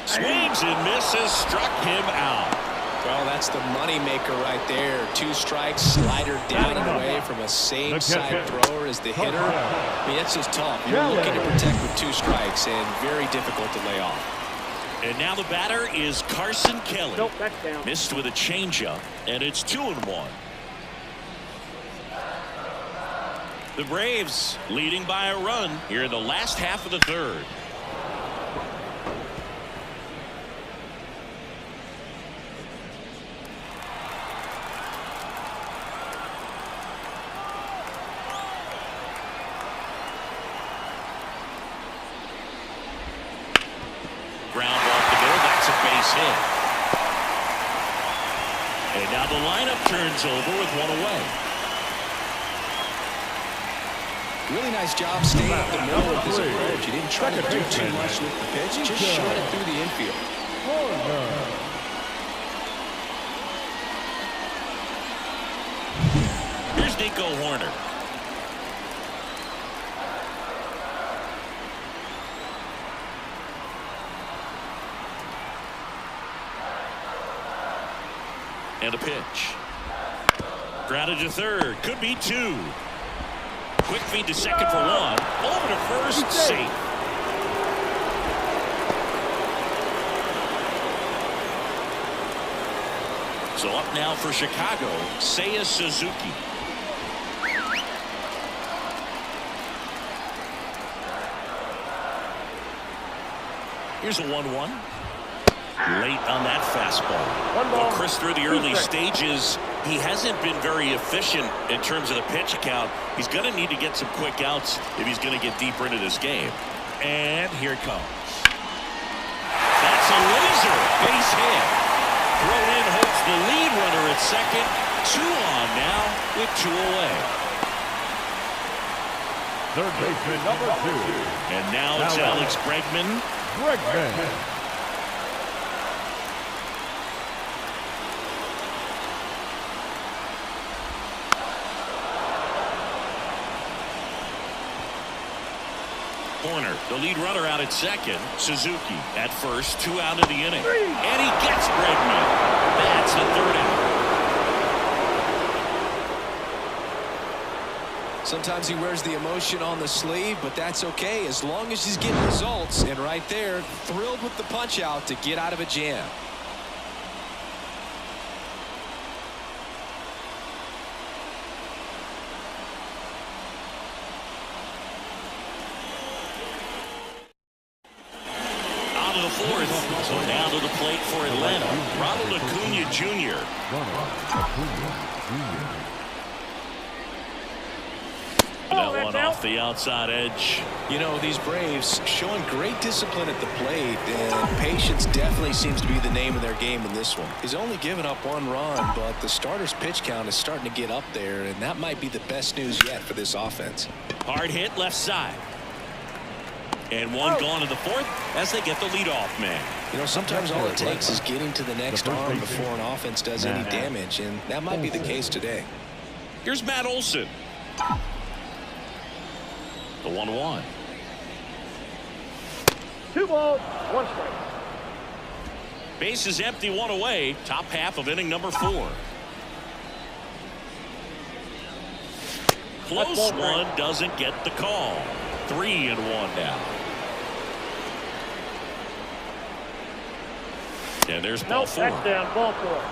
Swings and misses, struck him out. Well, that's the money maker right there. 2 strikes, slider down and away from a same side thrower as the hitter. I mean, that's just tough. You're looking to protect with 2 strikes, and very difficult to lay off. And now the batter is Carson Kelly. Nope, that's down. Missed with a changeup, and it's 2-1. The Braves leading by a run here in the last half of the third. Ground ball up the middle. That's a base hit. And now the lineup turns over with 1 away. Really nice job staying up the middle with his approach. He didn't try to do too much with the pitch. Just shot it through the infield. Here's Nico Hoerner. And a pitch. Grounded to third. Could be 2. Quick feed to second for 1. Over to first. Safe. So up now for Chicago, Seiya Suzuki. Here's a 1-1. Late on that fastball. Well, Chris, through the early stages, he hasn't been very efficient in terms of the pitch count. He's going to need to get some quick outs if he's going to get deeper into this game. And here it comes. That's a laser. Base hit. Throw in holds the lead runner at second. 2 on now with 2 away. Third baseman number 2. And now it's Alex Bregman. Corner, the lead runner out at second. Suzuki at first, 2 out of the inning. And he gets Bregman. That's the 3rd out. Sometimes he wears the emotion on the sleeve, but that's okay as long as he's getting results. And right there, thrilled with the punch out to get out of a jam. Out of the 4th, so now to the plate for Atlanta. Ronald Acuna Jr. That one off the outside edge. You know, these Braves showing great discipline at the plate, and patience definitely seems to be the name of their game in this one. He's only given up 1 run, but the starter's pitch count is starting to get up there, and that might be the best news yet for this offense. Hard hit left side. And 1 gone in the 4th as they get the leadoff man. You know, sometimes all it takes is getting to the next arm before an offense does any damage, and that might be the case today. Here's Matt Olson. The 1-1. 2 balls, 1 strike. Base is empty, 1 away. Top half of inning number 4. Close one, doesn't get the call. 3-1 now. And there's ball 4. That's down, ball 4.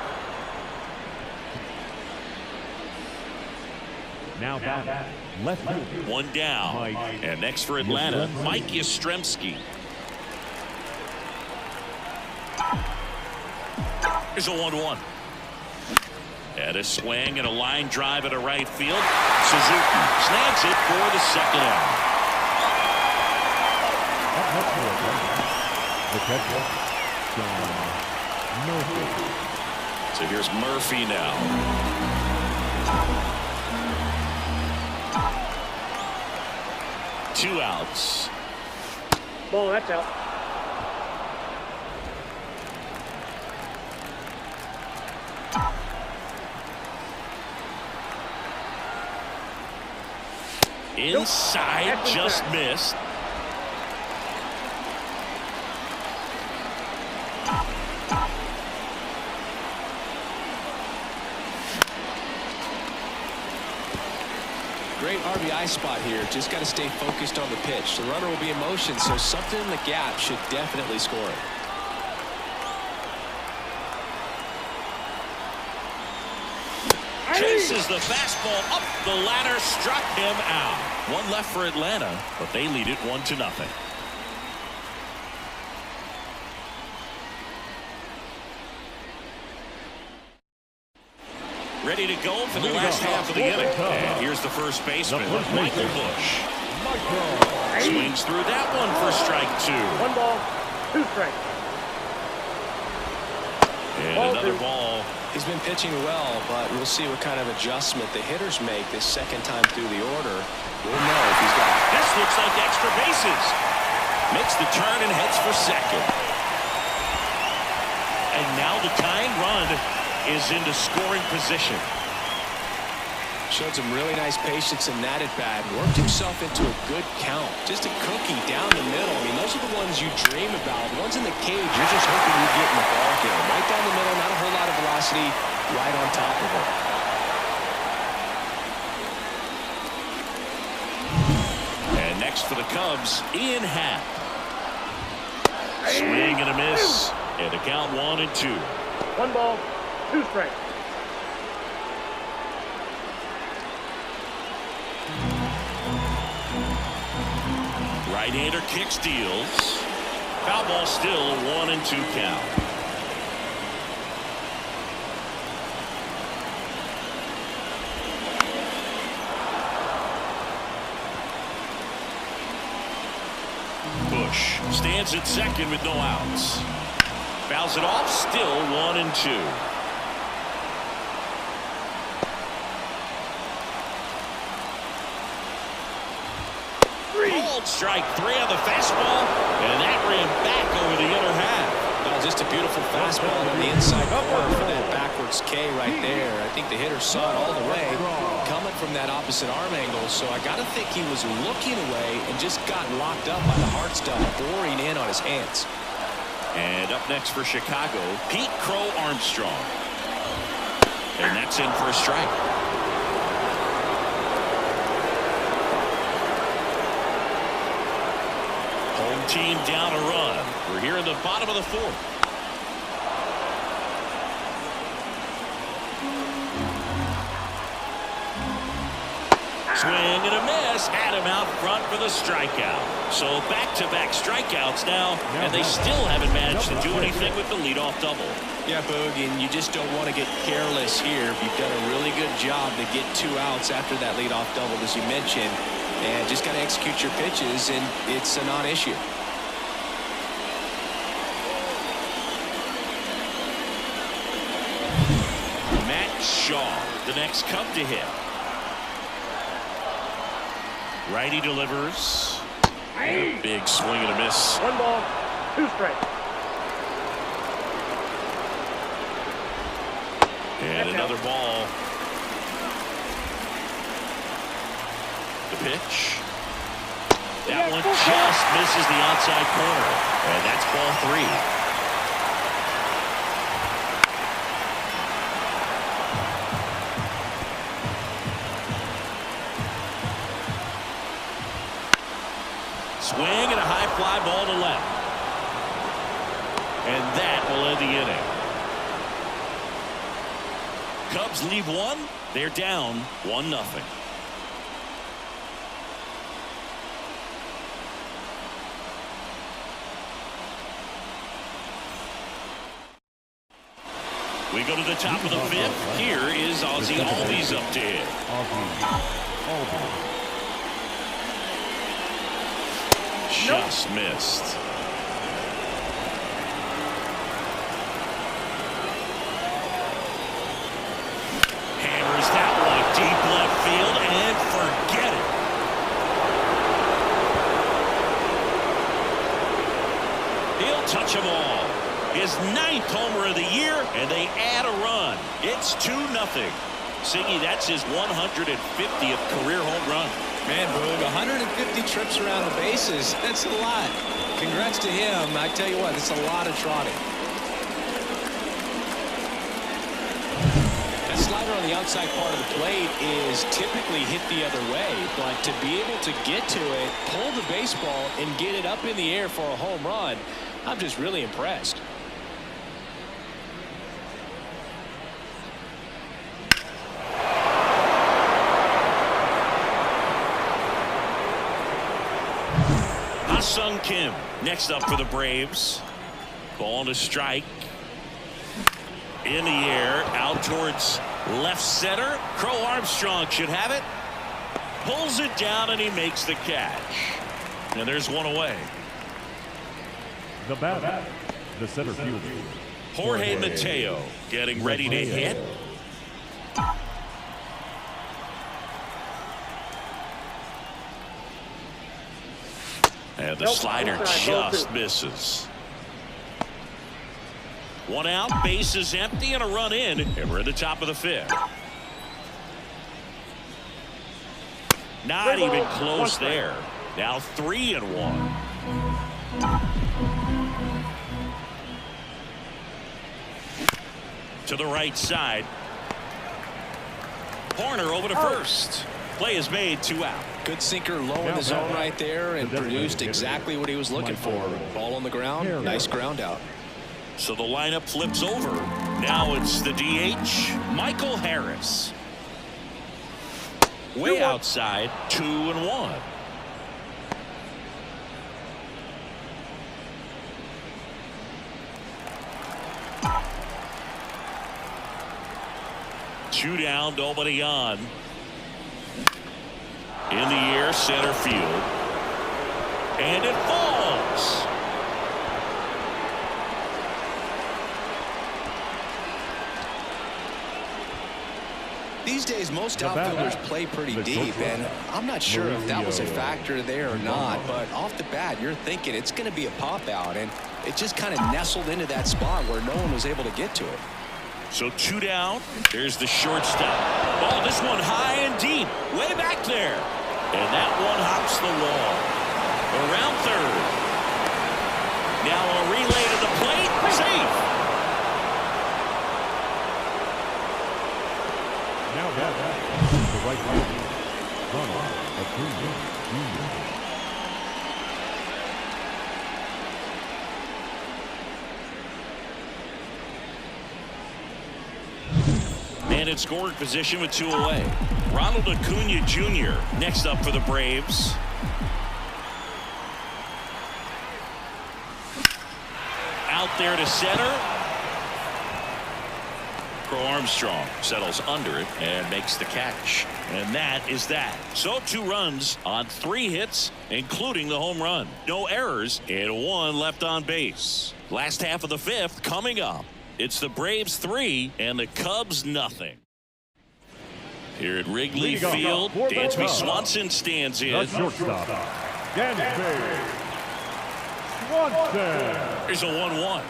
Now back. Left field. 1 down. And next for Atlanta, Mike Yastrzemski. Here's a 1-1. And a swing and a line drive at a right field. Suzuki snags it for the 2nd out. The catcher, John Murphy. So here's Murphy now. Two outs. Ball, that's out. Inside, nope. just missed. Great RBI spot here. Just got to stay focused on the pitch. The runner will be in motion, so something in the gap should definitely score it. Chases the fastball up the ladder, struck him out. 1 left for Atlanta, but they lead it 1-0. Ready to go for the last half of the inning. And here's the first baseman, Michael Busch. Swings through that one for strike 2. 1 ball, 2 strikes. And another ball. He's been pitching well, but we'll see what kind of adjustment the hitters make this second time through the order. We'll know if he's got it. This looks like extra bases. Makes the turn and heads for second. And now the tying run is into scoring position. Showed some really nice patience in that at bat. Worked himself into a good count. Just a cookie down the middle. I mean, those are the ones you dream about. The ones in the cage, you're just hoping you get in the ball game. Right down the middle, not a whole lot of velocity, right on top of it. And next for the Cubs, Ian Happ. Swing and a miss. And the count 1-2. 1 ball, 2 strikes. Right-hander kicks, deals. Foul ball, still 1-2 count. Bush stands at second with no outs. Fouls it off, still 1-2. Called strike 3 on the fastball, and that ran back over the inner half. No, just a beautiful fastball on the inside corner for that backwards K right there. I think the hitter saw it all the way coming from that opposite arm angle, so I got to think he was looking away and just got locked up by the hard stuff boring in on his hands. And up next for Chicago, Pete Crow Armstrong. And that's in for a strike. Home team down a run. We're here in the bottom of the 4th. Swing and a miss. Had him out front for the strikeout. So back-to-back strikeouts now, and they still haven't managed to do anything with the leadoff double. Yeah, Boog, and you just don't want to get careless here. You've done a really good job to get 2 outs after that leadoff double, as you mentioned, and just got to execute your pitches, and it's a non-issue. Matt Shaw, the next Cub to hit. Righty delivers. And a big swing and a miss. 1 ball, 2 strikes. And another ball. The pitch. That one just misses the outside corner. And that's ball 3. Swing and a high fly ball to left. And that will end the inning. Cubs leave 1. They're down 1-0. We go to the top of the 5th. Here is Ozzie Albies up to hit. Just missed. Hammers that one deep left field and forget it. He'll touch them all. His 9th homer of the year, and they add a run. It's 2-0. Siggy, that's his 150th career home run. Man, Boog, 150 trips around the bases. That's a lot. Congrats to him. I tell you what, it's a lot of trotting. That slider on the outside part of the plate is typically hit the other way, but to be able to get to it, pull the baseball, and get it up in the air for a home run, I'm just really impressed. Ha-Seong Kim next up for the Braves. Ball to strike. In the air, out towards left center. Crow Armstrong should have it. Pulls it down and he makes the catch. And there's one away. The batter, the center fielder, Jorge Mateo getting ready to hit. And the slider just misses. 1 out, bases empty, and a run in, and we're at the top of the 5th. Not even close there. Now 3-1. To the right side. Horner over to first. Play is made, 2 out. Good sinker low in the zone right there and produced exactly what he was looking for. Ball on the ground, nice ground out. So the lineup flips over. Now it's the DH, Michael Harris. Way outside, 2-1. Two down, nobody on. In the air, center field. And it falls. These days, most outfielders play pretty deep, and I'm not sure if that was a factor there or not, but off the bat, you're thinking it's going to be a pop-out, and it just kind of nestled into that spot where no one was able to get to it. So 2 down. There's the shortstop. Oh, this one high and deep. Way back there. And that one hops the wall. Around third. Now a relay to the plate. Safe. Now that the right field. Ronald Acuna Jr. And in scoring position with 2 away. Ronald Acuna Jr. next up for the Braves. Out there to center. Crow Armstrong settles under it and makes the catch. And that is that. So 2 runs on 3 hits, including the home run. No errors and 1 left on base. Last half of the 5th coming up. It's the Braves 3 and the Cubs nothing. Here at Wrigley Field, Dansby Swanson stands in. The shortstop, Dansby Swanson. Here's a 1-1.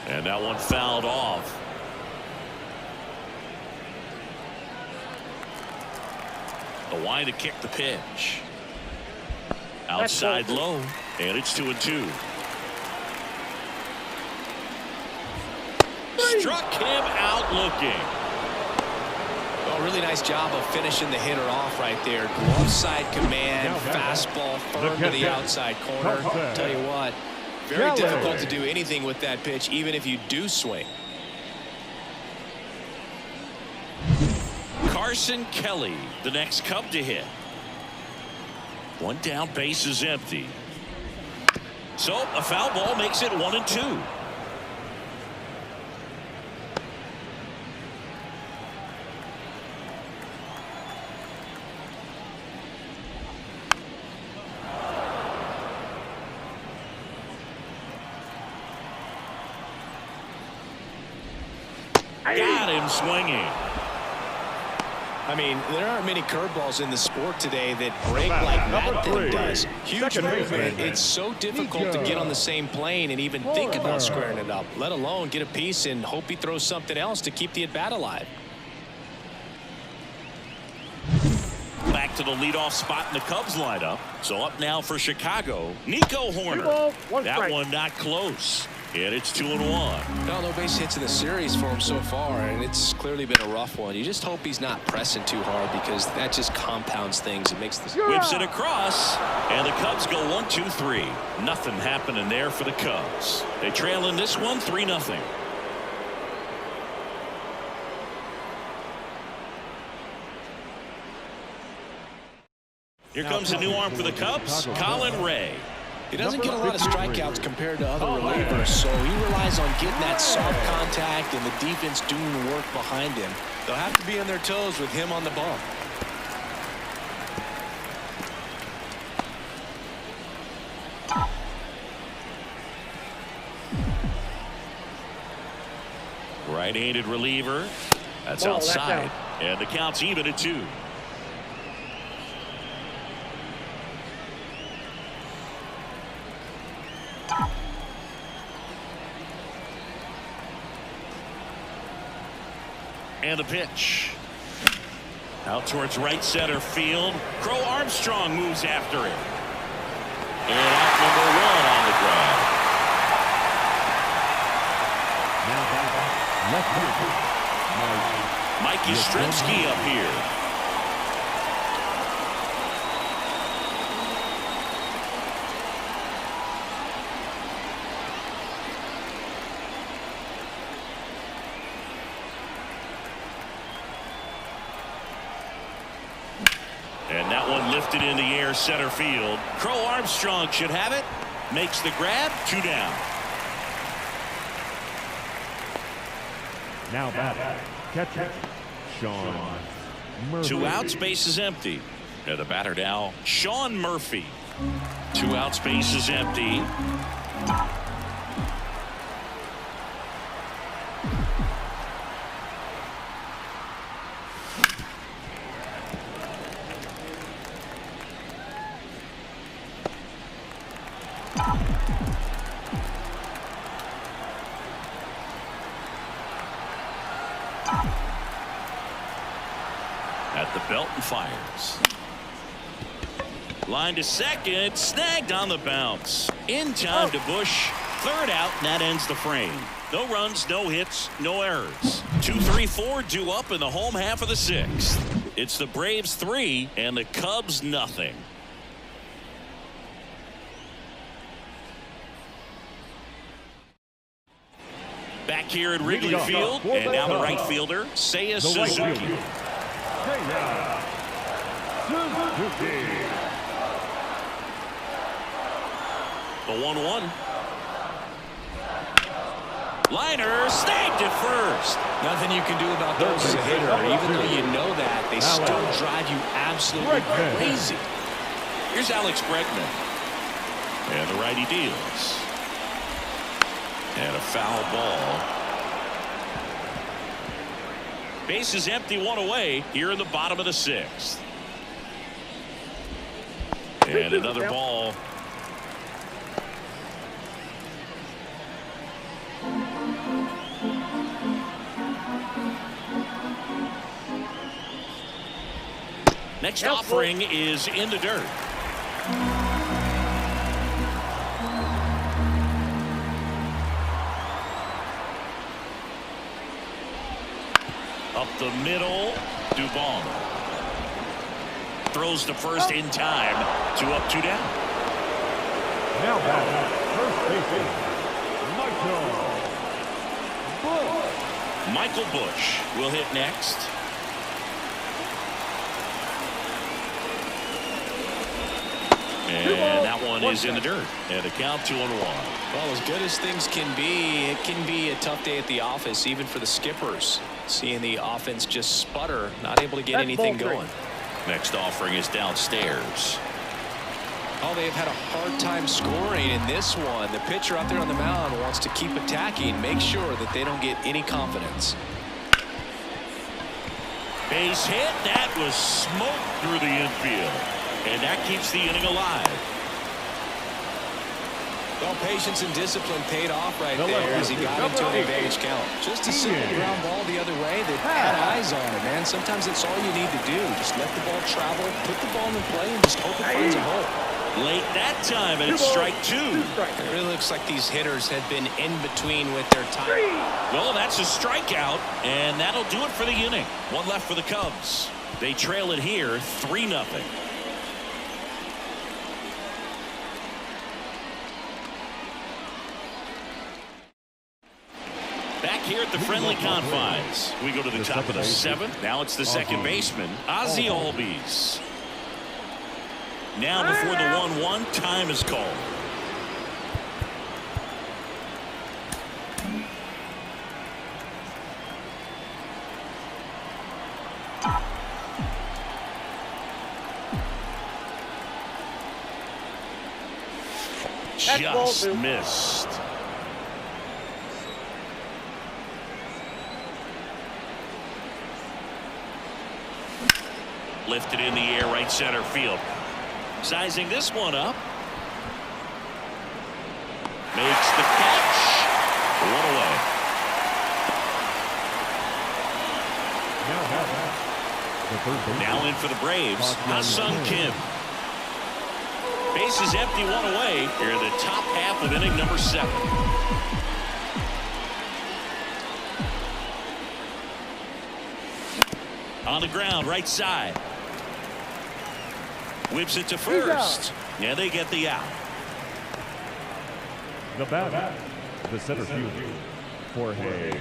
And that one fouled off. The line to kick the pitch. Outside low, and it's 2-2. Struck him out looking. Oh, really nice job of finishing the hitter off right there. Glove side command, fastball firm to the outside corner. Tell you what, very difficult to do anything with that pitch, even if you do swing. Carson Kelly, the next Cub to hit. 1 down, base is empty. So a foul ball makes it 1-2. Got him swinging. I mean, there aren't many curveballs in the sport today that break like that thing does. Huge movement. It's so difficult to get on the same plane and even think about squaring it up, let alone get a piece and hope he throws something else to keep the at-bat alive. Back to the leadoff spot in the Cubs lineup. So up now for Chicago, Nico Horner. That one not close. And it's 2-1. No base hits in the series for him so far, and it's clearly been a rough one. You just hope he's not pressing too hard because that just compounds things. It makes the whips it across, and the Cubs go 1-2-3. Nothing happening there for the Cubs. They trail in this one 3-0. Here comes a new arm for the Cubs, Colin Ray. He doesn't get a lot of strikeouts compared to other relievers, so he relies on getting that soft contact and the defense doing the work behind him. They'll have to be on their toes with him on the bump. Right-handed reliever. That's outside. And the count's even at 2. And the pitch. Out towards right center field. Crow Armstrong moves after it. And out number 1 on the grab. Now back left field. Mike Yastrzemski up here. And that one lifted in the air center field. Crow Armstrong should have it. Makes the grab. 2 down. Now batter, catcher, Sean Murphy. 2 outs, base is empty. And the batter now, Sean Murphy. 2 outs, base is empty. At the belt and fires. Line to second, snagged on the bounce. In time to Bush. 3rd out, and that ends the frame. No runs, no hits, no errors. 2-3-4 due up in the home half of the 6th. It's the Braves 3 and the Cubs nothing. Back here at Wrigley Field, and now the right fielder, Seiya Suzuki. The 1-1. Liner snagged at first. Nothing you can do about those as a hitter. Even though you know that, they still drive you absolutely crazy. Here's Alex Bregman. And the righty deals. And a foul ball. Base is empty, 1 away here in the bottom of the 6th. And another ball. Next offering is in the dirt. Up the middle, Dubon. Throws to first in time. 2 up, 2 down. Now batter, first baseman, Michael Bush will hit next. And that one is in the dirt. And a count 2-1. Well, as good as things can be, it can be a tough day at the office, even for the skippers. Seeing the offense just sputter, not able to get anything going. Next offering is downstairs. Oh, they've had a hard time scoring in this one. The pitcher out there on the mound wants to keep attacking, make sure that they don't get any confidence. Base hit. That was smoke through the infield. And that keeps the inning alive. Well, patience and discipline paid off right there as he got into an advantage count. Just a simple ground ball the other way that had eyes on it, man. Sometimes that's all you need to do. Just let the ball travel, put the ball in play, and just hope it finds a hole. Late that time, and it's strike 2. It really looks like these hitters have been in between with their time. Well, that's a strikeout, and that'll do it for the inning. 1 left for the Cubs. They trail it here 3-0. Back here at the friendly confines, we go to the top of the 7th. Now it's the second baseman, Ozzie Albies. Now before the 1-1, time is called. Just missed. Lifted in the air, right center field. Sizing this one up. Makes the catch. 1 away. Now the first base. Now in for the Braves, Ha-Sung Kim. Base is empty, one away. Here in the top half of inning number 7. On the ground, right side. Whips it to first. Yeah, they get the out. The batter, the center fielder, Jorge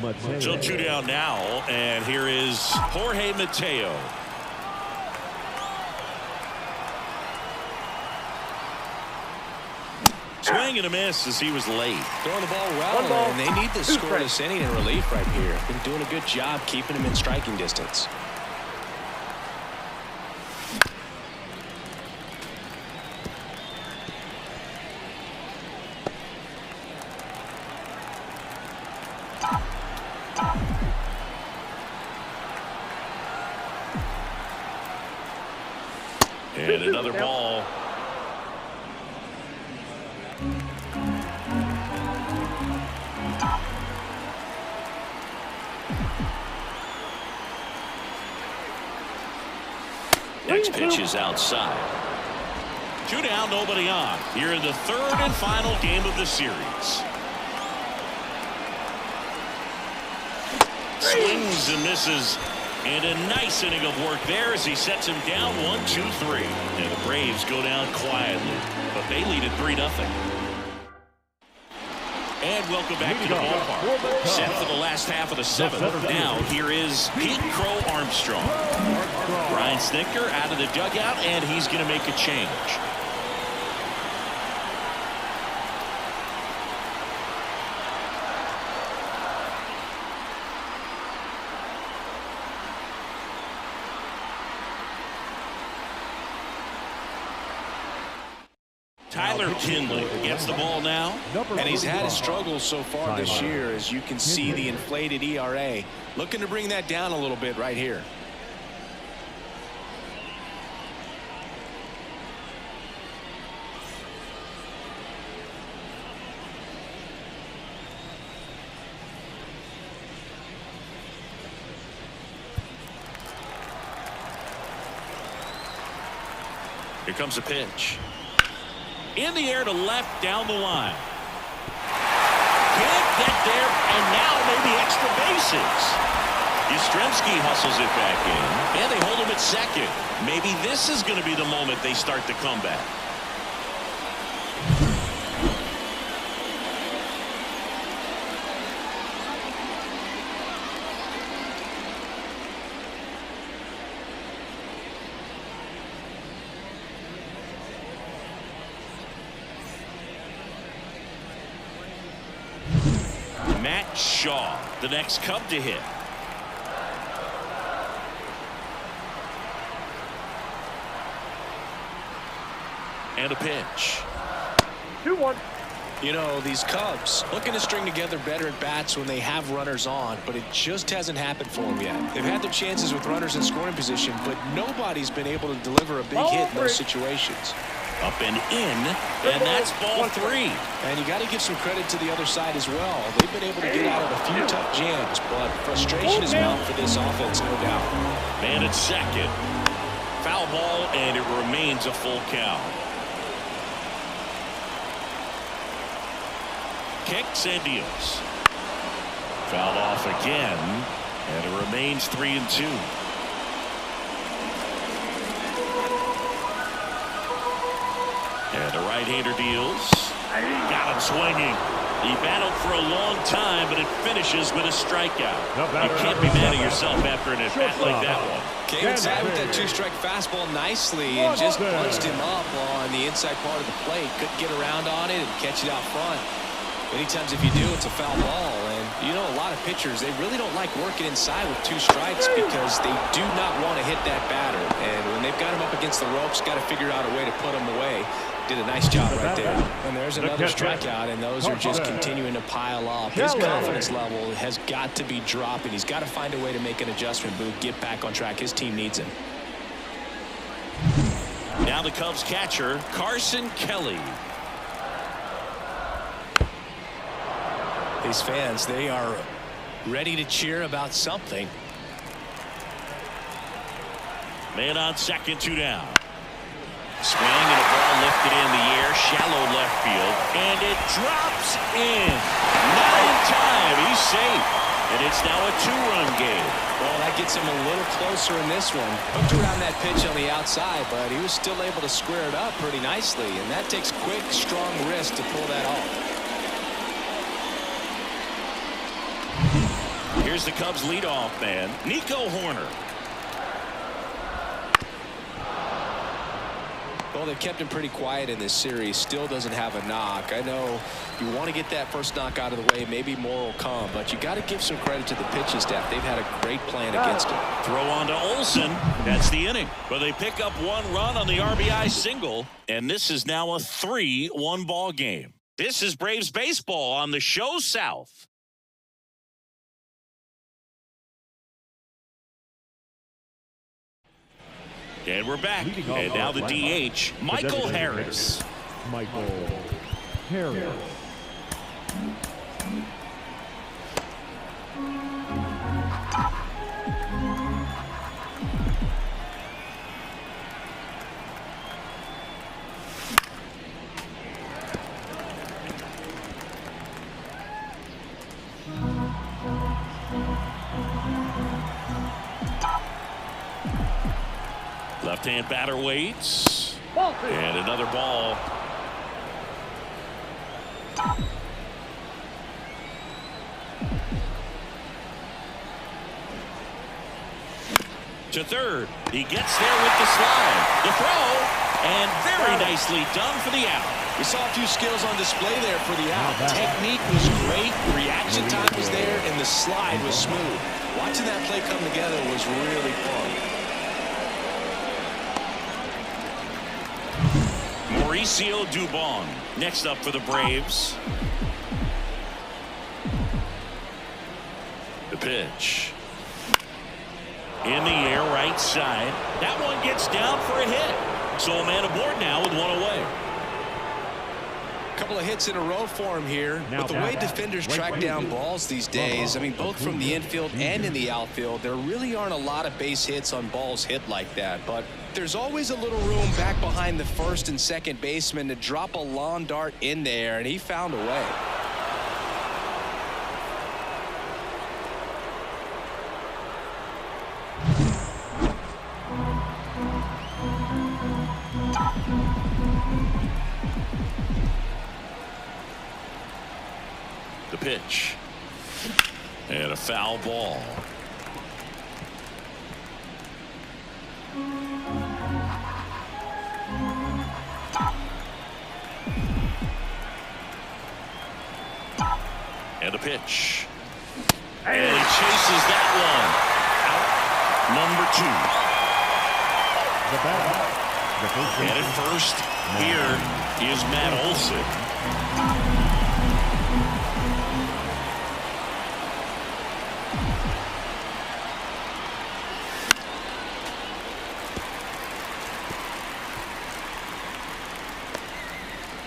Mateo. So 2 down now, and here is Jorge Mateo. Swing and a miss as he was late. Throwing the ball well, One ball, and they need this 2 scoreless strikes. inning in relief right here. Been doing a good job keeping him in striking distance. And another ball. Next pitch is outside. 2 down, nobody on. Here in the 3rd and final game of the series. Swings and misses. And a nice inning of work there as he sets him down 1-2-3. And the Braves go down quietly, but they lead it 3-0. And welcome back to the ballpark. Set for the last half of the 7th. Now here is Pete Crow Armstrong. Brian Snitker out of the dugout, and he's going to make a change. Tyler Kinley gets the ball now. And he's had his struggles so far this year, as you can see the inflated ERA. Looking to bring that down a little bit right here. Here comes a pitch. In the air to left, down the line. Can't get there, and now maybe extra bases. Yastrzemski hustles it back in, and they hold him at second. Maybe this is going to be the moment they start the comeback. Matt Shaw, the next Cub to hit. And a pitch. 2-1. You know, these Cubs looking to string together better at bats when they have runners on, but it just hasn't happened for them yet. They've had their chances with runners in scoring position, but nobody's been able to deliver a big hit in those situations. Up and in, and that's ball 3. And you got to give some credit to the other side as well. They've been able to get out of a few tough jams, but frustration is mounting for this offense, no doubt. Man at second. Foul ball, and it remains a full count. Kicks and deals. Foul off again, and it remains 3-2. And the right-hander deals. Got him swinging. He battled for a long time, but it finishes with a strikeout. You can't be mad at yourself after an at-bat like that one. Came inside with that 2-strike fastball nicely and just punched him up on the inside part of the plate. Couldn't get around on it and catch it out front. Many times if you do, it's a foul ball. And you know, a lot of pitchers, they really don't like working inside with 2 strikes because they do not want to hit that batter. And when they've got him up against the ropes, got to figure out a way to put him away. Did a nice job right there. And there's another strikeout, and those are just continuing to pile up. His confidence level has got to be dropping. He's got to find a way to make an adjustment move, get back on track. His team needs him. Now the Cubs catcher, Carson Kelly. These fans, they are ready to cheer about something. Man on second, 2 down. Swing and a ball lifted in the air, shallow left field, and it drops in. Not in time. He's safe. And it's now a 2-run game. Well, that gets him a little closer in this one. Hooked around that pitch on the outside, but he was still able to square it up pretty nicely, and that takes quick, strong wrist to pull that off. Here's the Cubs leadoff man, Nico Hoerner. Well, they've kept him pretty quiet in this series. Still doesn't have a knock. I know you want to get that first knock out of the way. Maybe more will come, but you got to give some credit to the pitching staff. They've had a great plan against him. Throw on to Olsen. That's the inning. But they pick up 1 run on the RBI single, and this is now a 3-1 ball game. This is Braves baseball on the Show South. And we're back. And now the DH, Michael Harris. Michael Harris. Left-hand batter waits. And another ball. To third. He gets there with the slide. The throw. And very nicely done for the out. We saw a few skills on display there for the out. Technique was great. Reaction time was there. And the slide was smooth. Watching that play come together was really fun. Mauricio Dubon next up for the Braves. The pitch. In the air, right side. That one gets down for a hit. So a man aboard now with 1 away. A couple of hits in a row for him here. But the way defenders track down balls these days, I mean, both from the infield and in the outfield, there really aren't a lot of base hits on balls hit like that. But there's always a little room back behind the first and second baseman to drop a lawn dart in there, and he found a way. The pitch. And a foul ball. And a pitch. And he chases that one. Out number 2. The batter. The first And at first, here is Matt Olson.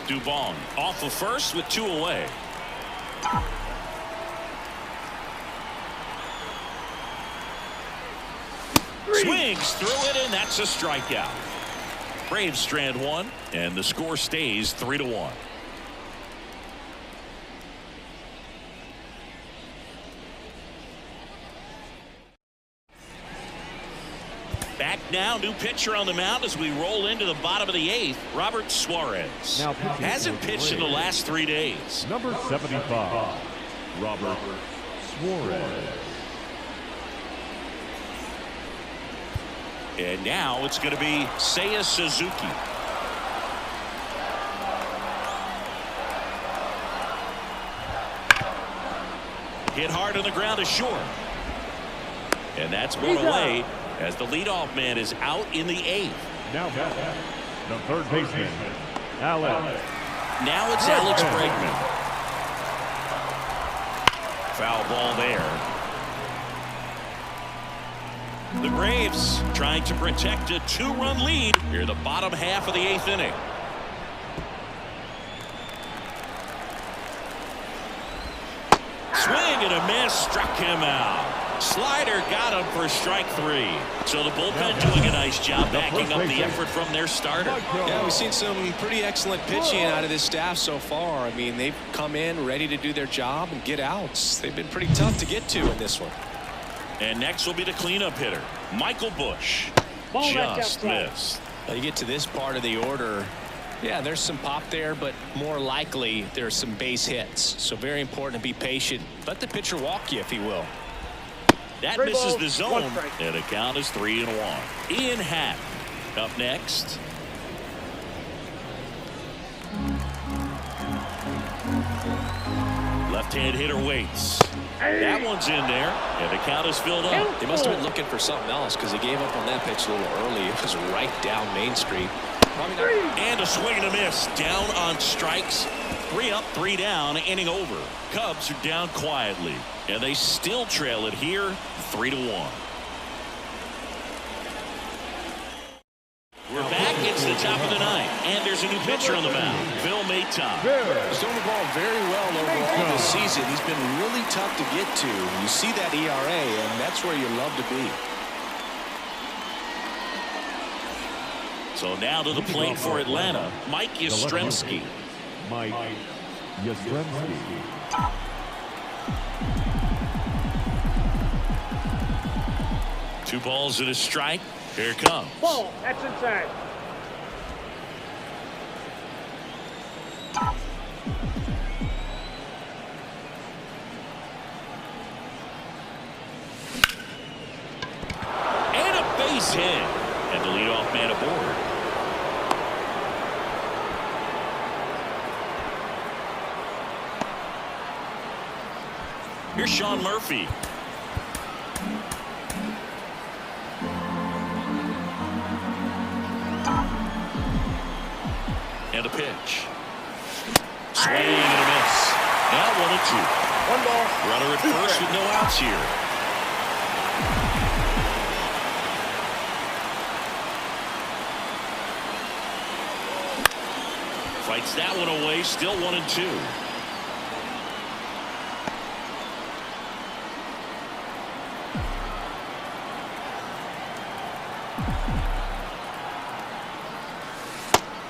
Dubon off of first with 2 away. Swings through it, and that's a strikeout. Braves strand 1, and the score stays 3-1. Back now, new pitcher on the mound as we roll into the bottom of the 8th. Robert Suarez hasn't pitched in the last 3 days. Number 75, Robert Suarez. And now it's going to be Seiya Suzuki. Hit hard on the ground to short. And that's one away as the leadoff man is out in the 8th. Now the third baseman, Alex. Now it's Alex Bregman. Foul ball there. The Braves trying to protect a 2-run lead here in the bottom half of the 8th inning. Swing and a miss, struck him out. Slider got him for strike 3. So the bullpen doing a nice job backing up the effort from their starter. Yeah, we've seen some pretty excellent pitching out of this staff so far. I mean, they've come in ready to do their job and get outs. They've been pretty tough to get to in this one. And next will be the cleanup hitter, Michael Busch. Ball back Just outside. missed. Now you get to this part of the order. Yeah, there's some pop there, but more likely there's some base hits. So very important to be patient. Let the pitcher walk you, if he will. That Three misses balls, the zone, one strike. and the count is 3-1. Ian Happ up next. Left-hand hitter waits. That one's in there, and the count is filled up. They must have been looking for something else because he gave up on that pitch a little early. It was right down Main Street. Probably not. And a swing and a miss. Down on strikes. 3 up, 3 down, inning over. Cubs are down quietly, and they still trail it here 3-1. We're back. It's the top of the ninth, and there's a new pitcher on the mound, Phil Maton. He's doing the ball very well overall this season. He's been really tough to get to. You see that ERA, and that's where you love to be. So now to the plate for Atlanta, Mike Yastrzemski. Mike Yastrzemski. Two balls and a strike. Here it comes. Ball. That's inside. And a base hit. And the leadoff man aboard. Here's Sean Murphy. And a pitch. Swing and a miss. Now 1-2. One ball. Runner at first with no outs here. Fights that one away. Still 1-2.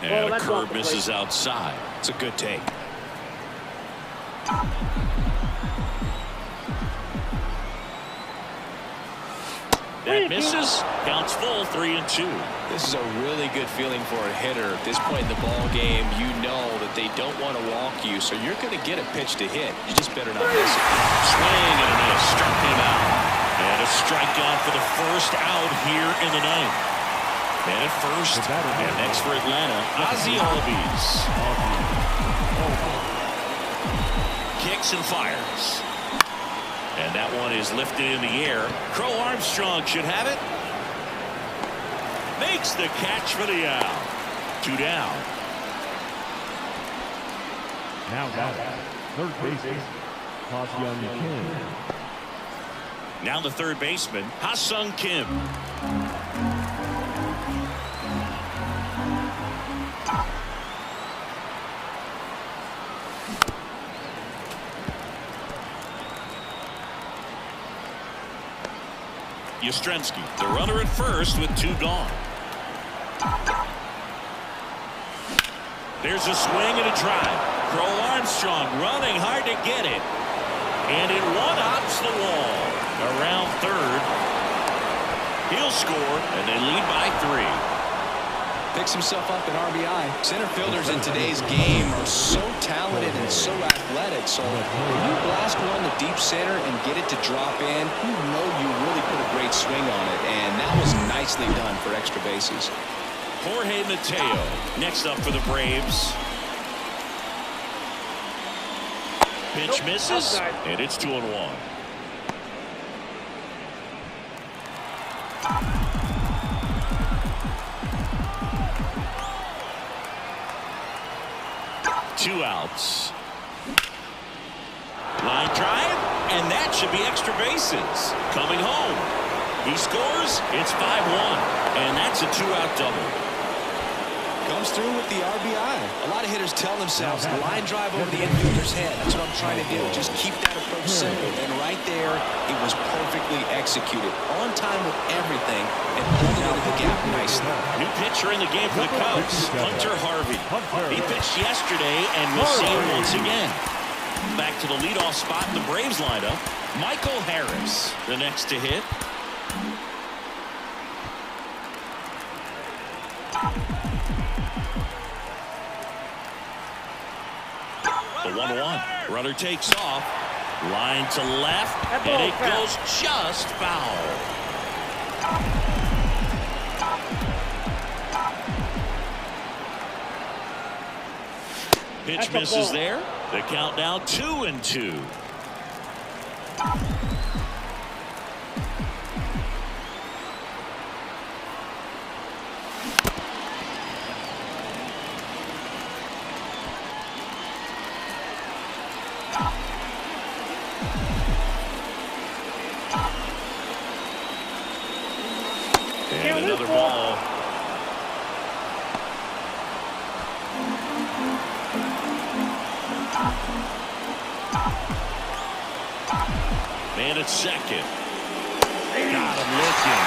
And a that's curve off the misses plate. outside. It's a good take. That misses. Counts full. 3-2. This is a really good feeling for a hitter. At this point in the ball game, you know that they don't want to walk you, so you're going to get a pitch to hit. You just better not miss it. Swing and a miss. Struck him out. And a strikeout for the first out here in the ninth. And at first, and next for Atlanta, Ozzie Albies. Kicks and fires. And that one is lifted in the air. Crow Armstrong should have it. Makes the catch for the out. 2 down. Now batting, third baseman, Ha-Seong Kim. Now the third baseman, Ha-Seong Kim. Yastrzemski, the runner at first with 2 gone. There's a swing and a drive. Crow Armstrong running hard to get it. And it one-hops the wall. Around third. He'll score, and they lead by 3. Picks himself up an RBI. Center fielders in today's game are so talented and so athletic. So when you blast one to deep center and get it to drop in, you know you really put a great swing on it. And that was nicely done for extra bases. Jorge Mateo next up for the Braves. Pitch misses, outside. and it's 2-1. Two outs. Line drive, and that should be extra bases. Coming home. He scores. It's 5-1, and that's a 2-out double. Comes through with the RBI. A lot of hitters tell themselves, line drive over the infielder's head. That's what I'm trying to do. Just keep that approach simple. And right there, it was perfectly executed. On time with everything and pulled it into the gap nicely. New pitcher in the game for the Cubs, Hunter Harvey. He pitched yesterday, and we'll see him once again. Back to the leadoff spot in the Braves lineup, Michael Harris, the next to hit. The 1-1. Runner takes off. Line to left. And it goes just foul. Pitch misses there. The count now 2-2. And another ball. Man at second. Got him looking.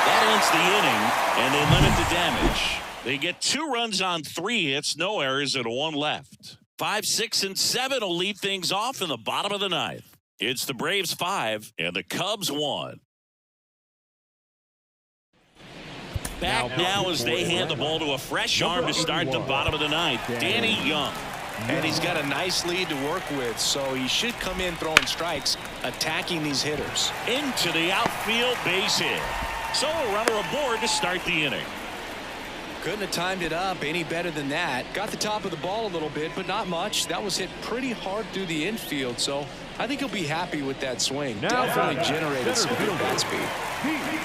That ends the inning, and they limit the damage. They get 2 runs on 3 hits, no errors, and 1 left. 5, 6, and 7 will lead things off in the bottom of the 9th. It's the Braves 5 and the Cubs 1. Back now as they hand the ball to a fresh arm to start the bottom of the 9th, Danny Young. And he's got a nice lead to work with, so he should come in throwing strikes, attacking these hitters. Into the outfield, base hit. So a runner aboard to start the inning. Couldn't have timed it up any better than that. Got the top of the ball a little bit, but not much. That was hit pretty hard through the infield, so I think he'll be happy with that swing. Definitely generated some good bat speed.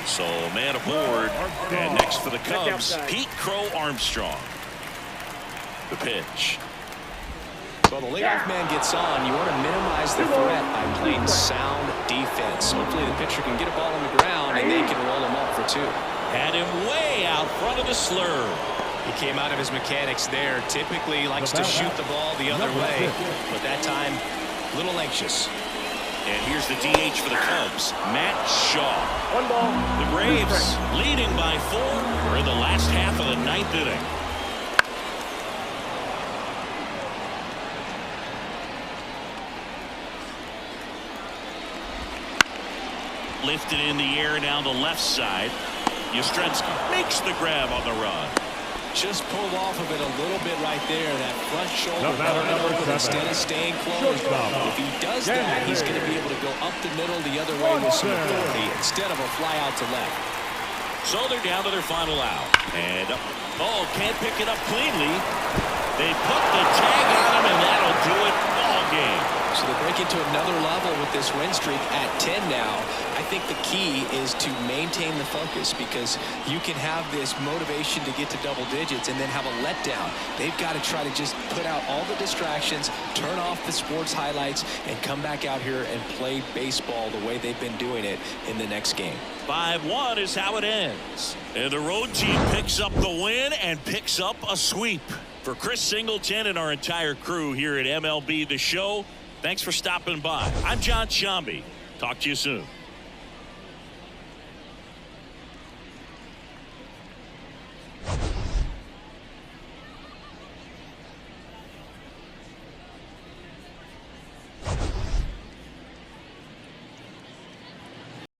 So man aboard, and next for the Cubs, Pete Crow Armstrong. The pitch. So the leadoff man gets on. You want to minimize the threat by playing sound defense. Hopefully the pitcher can get a ball on the ground and they can roll him up for 2. Had him way out front of the slurve. He came out of his mechanics there. Typically likes to shoot the ball the other way, but that time a little anxious. And here's the DH for the Cubs, Matt Shaw. 1 ball. The Braves leading by 4. We're in the last half of the 9th inning. Lifted in the air down the left side. Yastrzemski makes the grab on the run. Just pulled off of it a little bit right there. That front shoulder instead of staying closed. If he does that, he's going to be able to go up the middle the other way with some authority instead of a fly out to left. So they're down to their final out. And can't pick it up cleanly. They put the tag on him, and that'll do it all game. So they break into another level with this win streak at 10 now. I think the key is to maintain the focus, because you can have this motivation to get to double digits and then have a letdown. They've got to try to just put out all the distractions, turn off the sports highlights, and come back out here and play baseball the way they've been doing it in the next game. 5-1 is how it ends. And the road team picks up the win and picks up a sweep. For Chris Singleton and our entire crew here at MLB The Show, thanks for stopping by. I'm John Sciambi. Talk to you soon.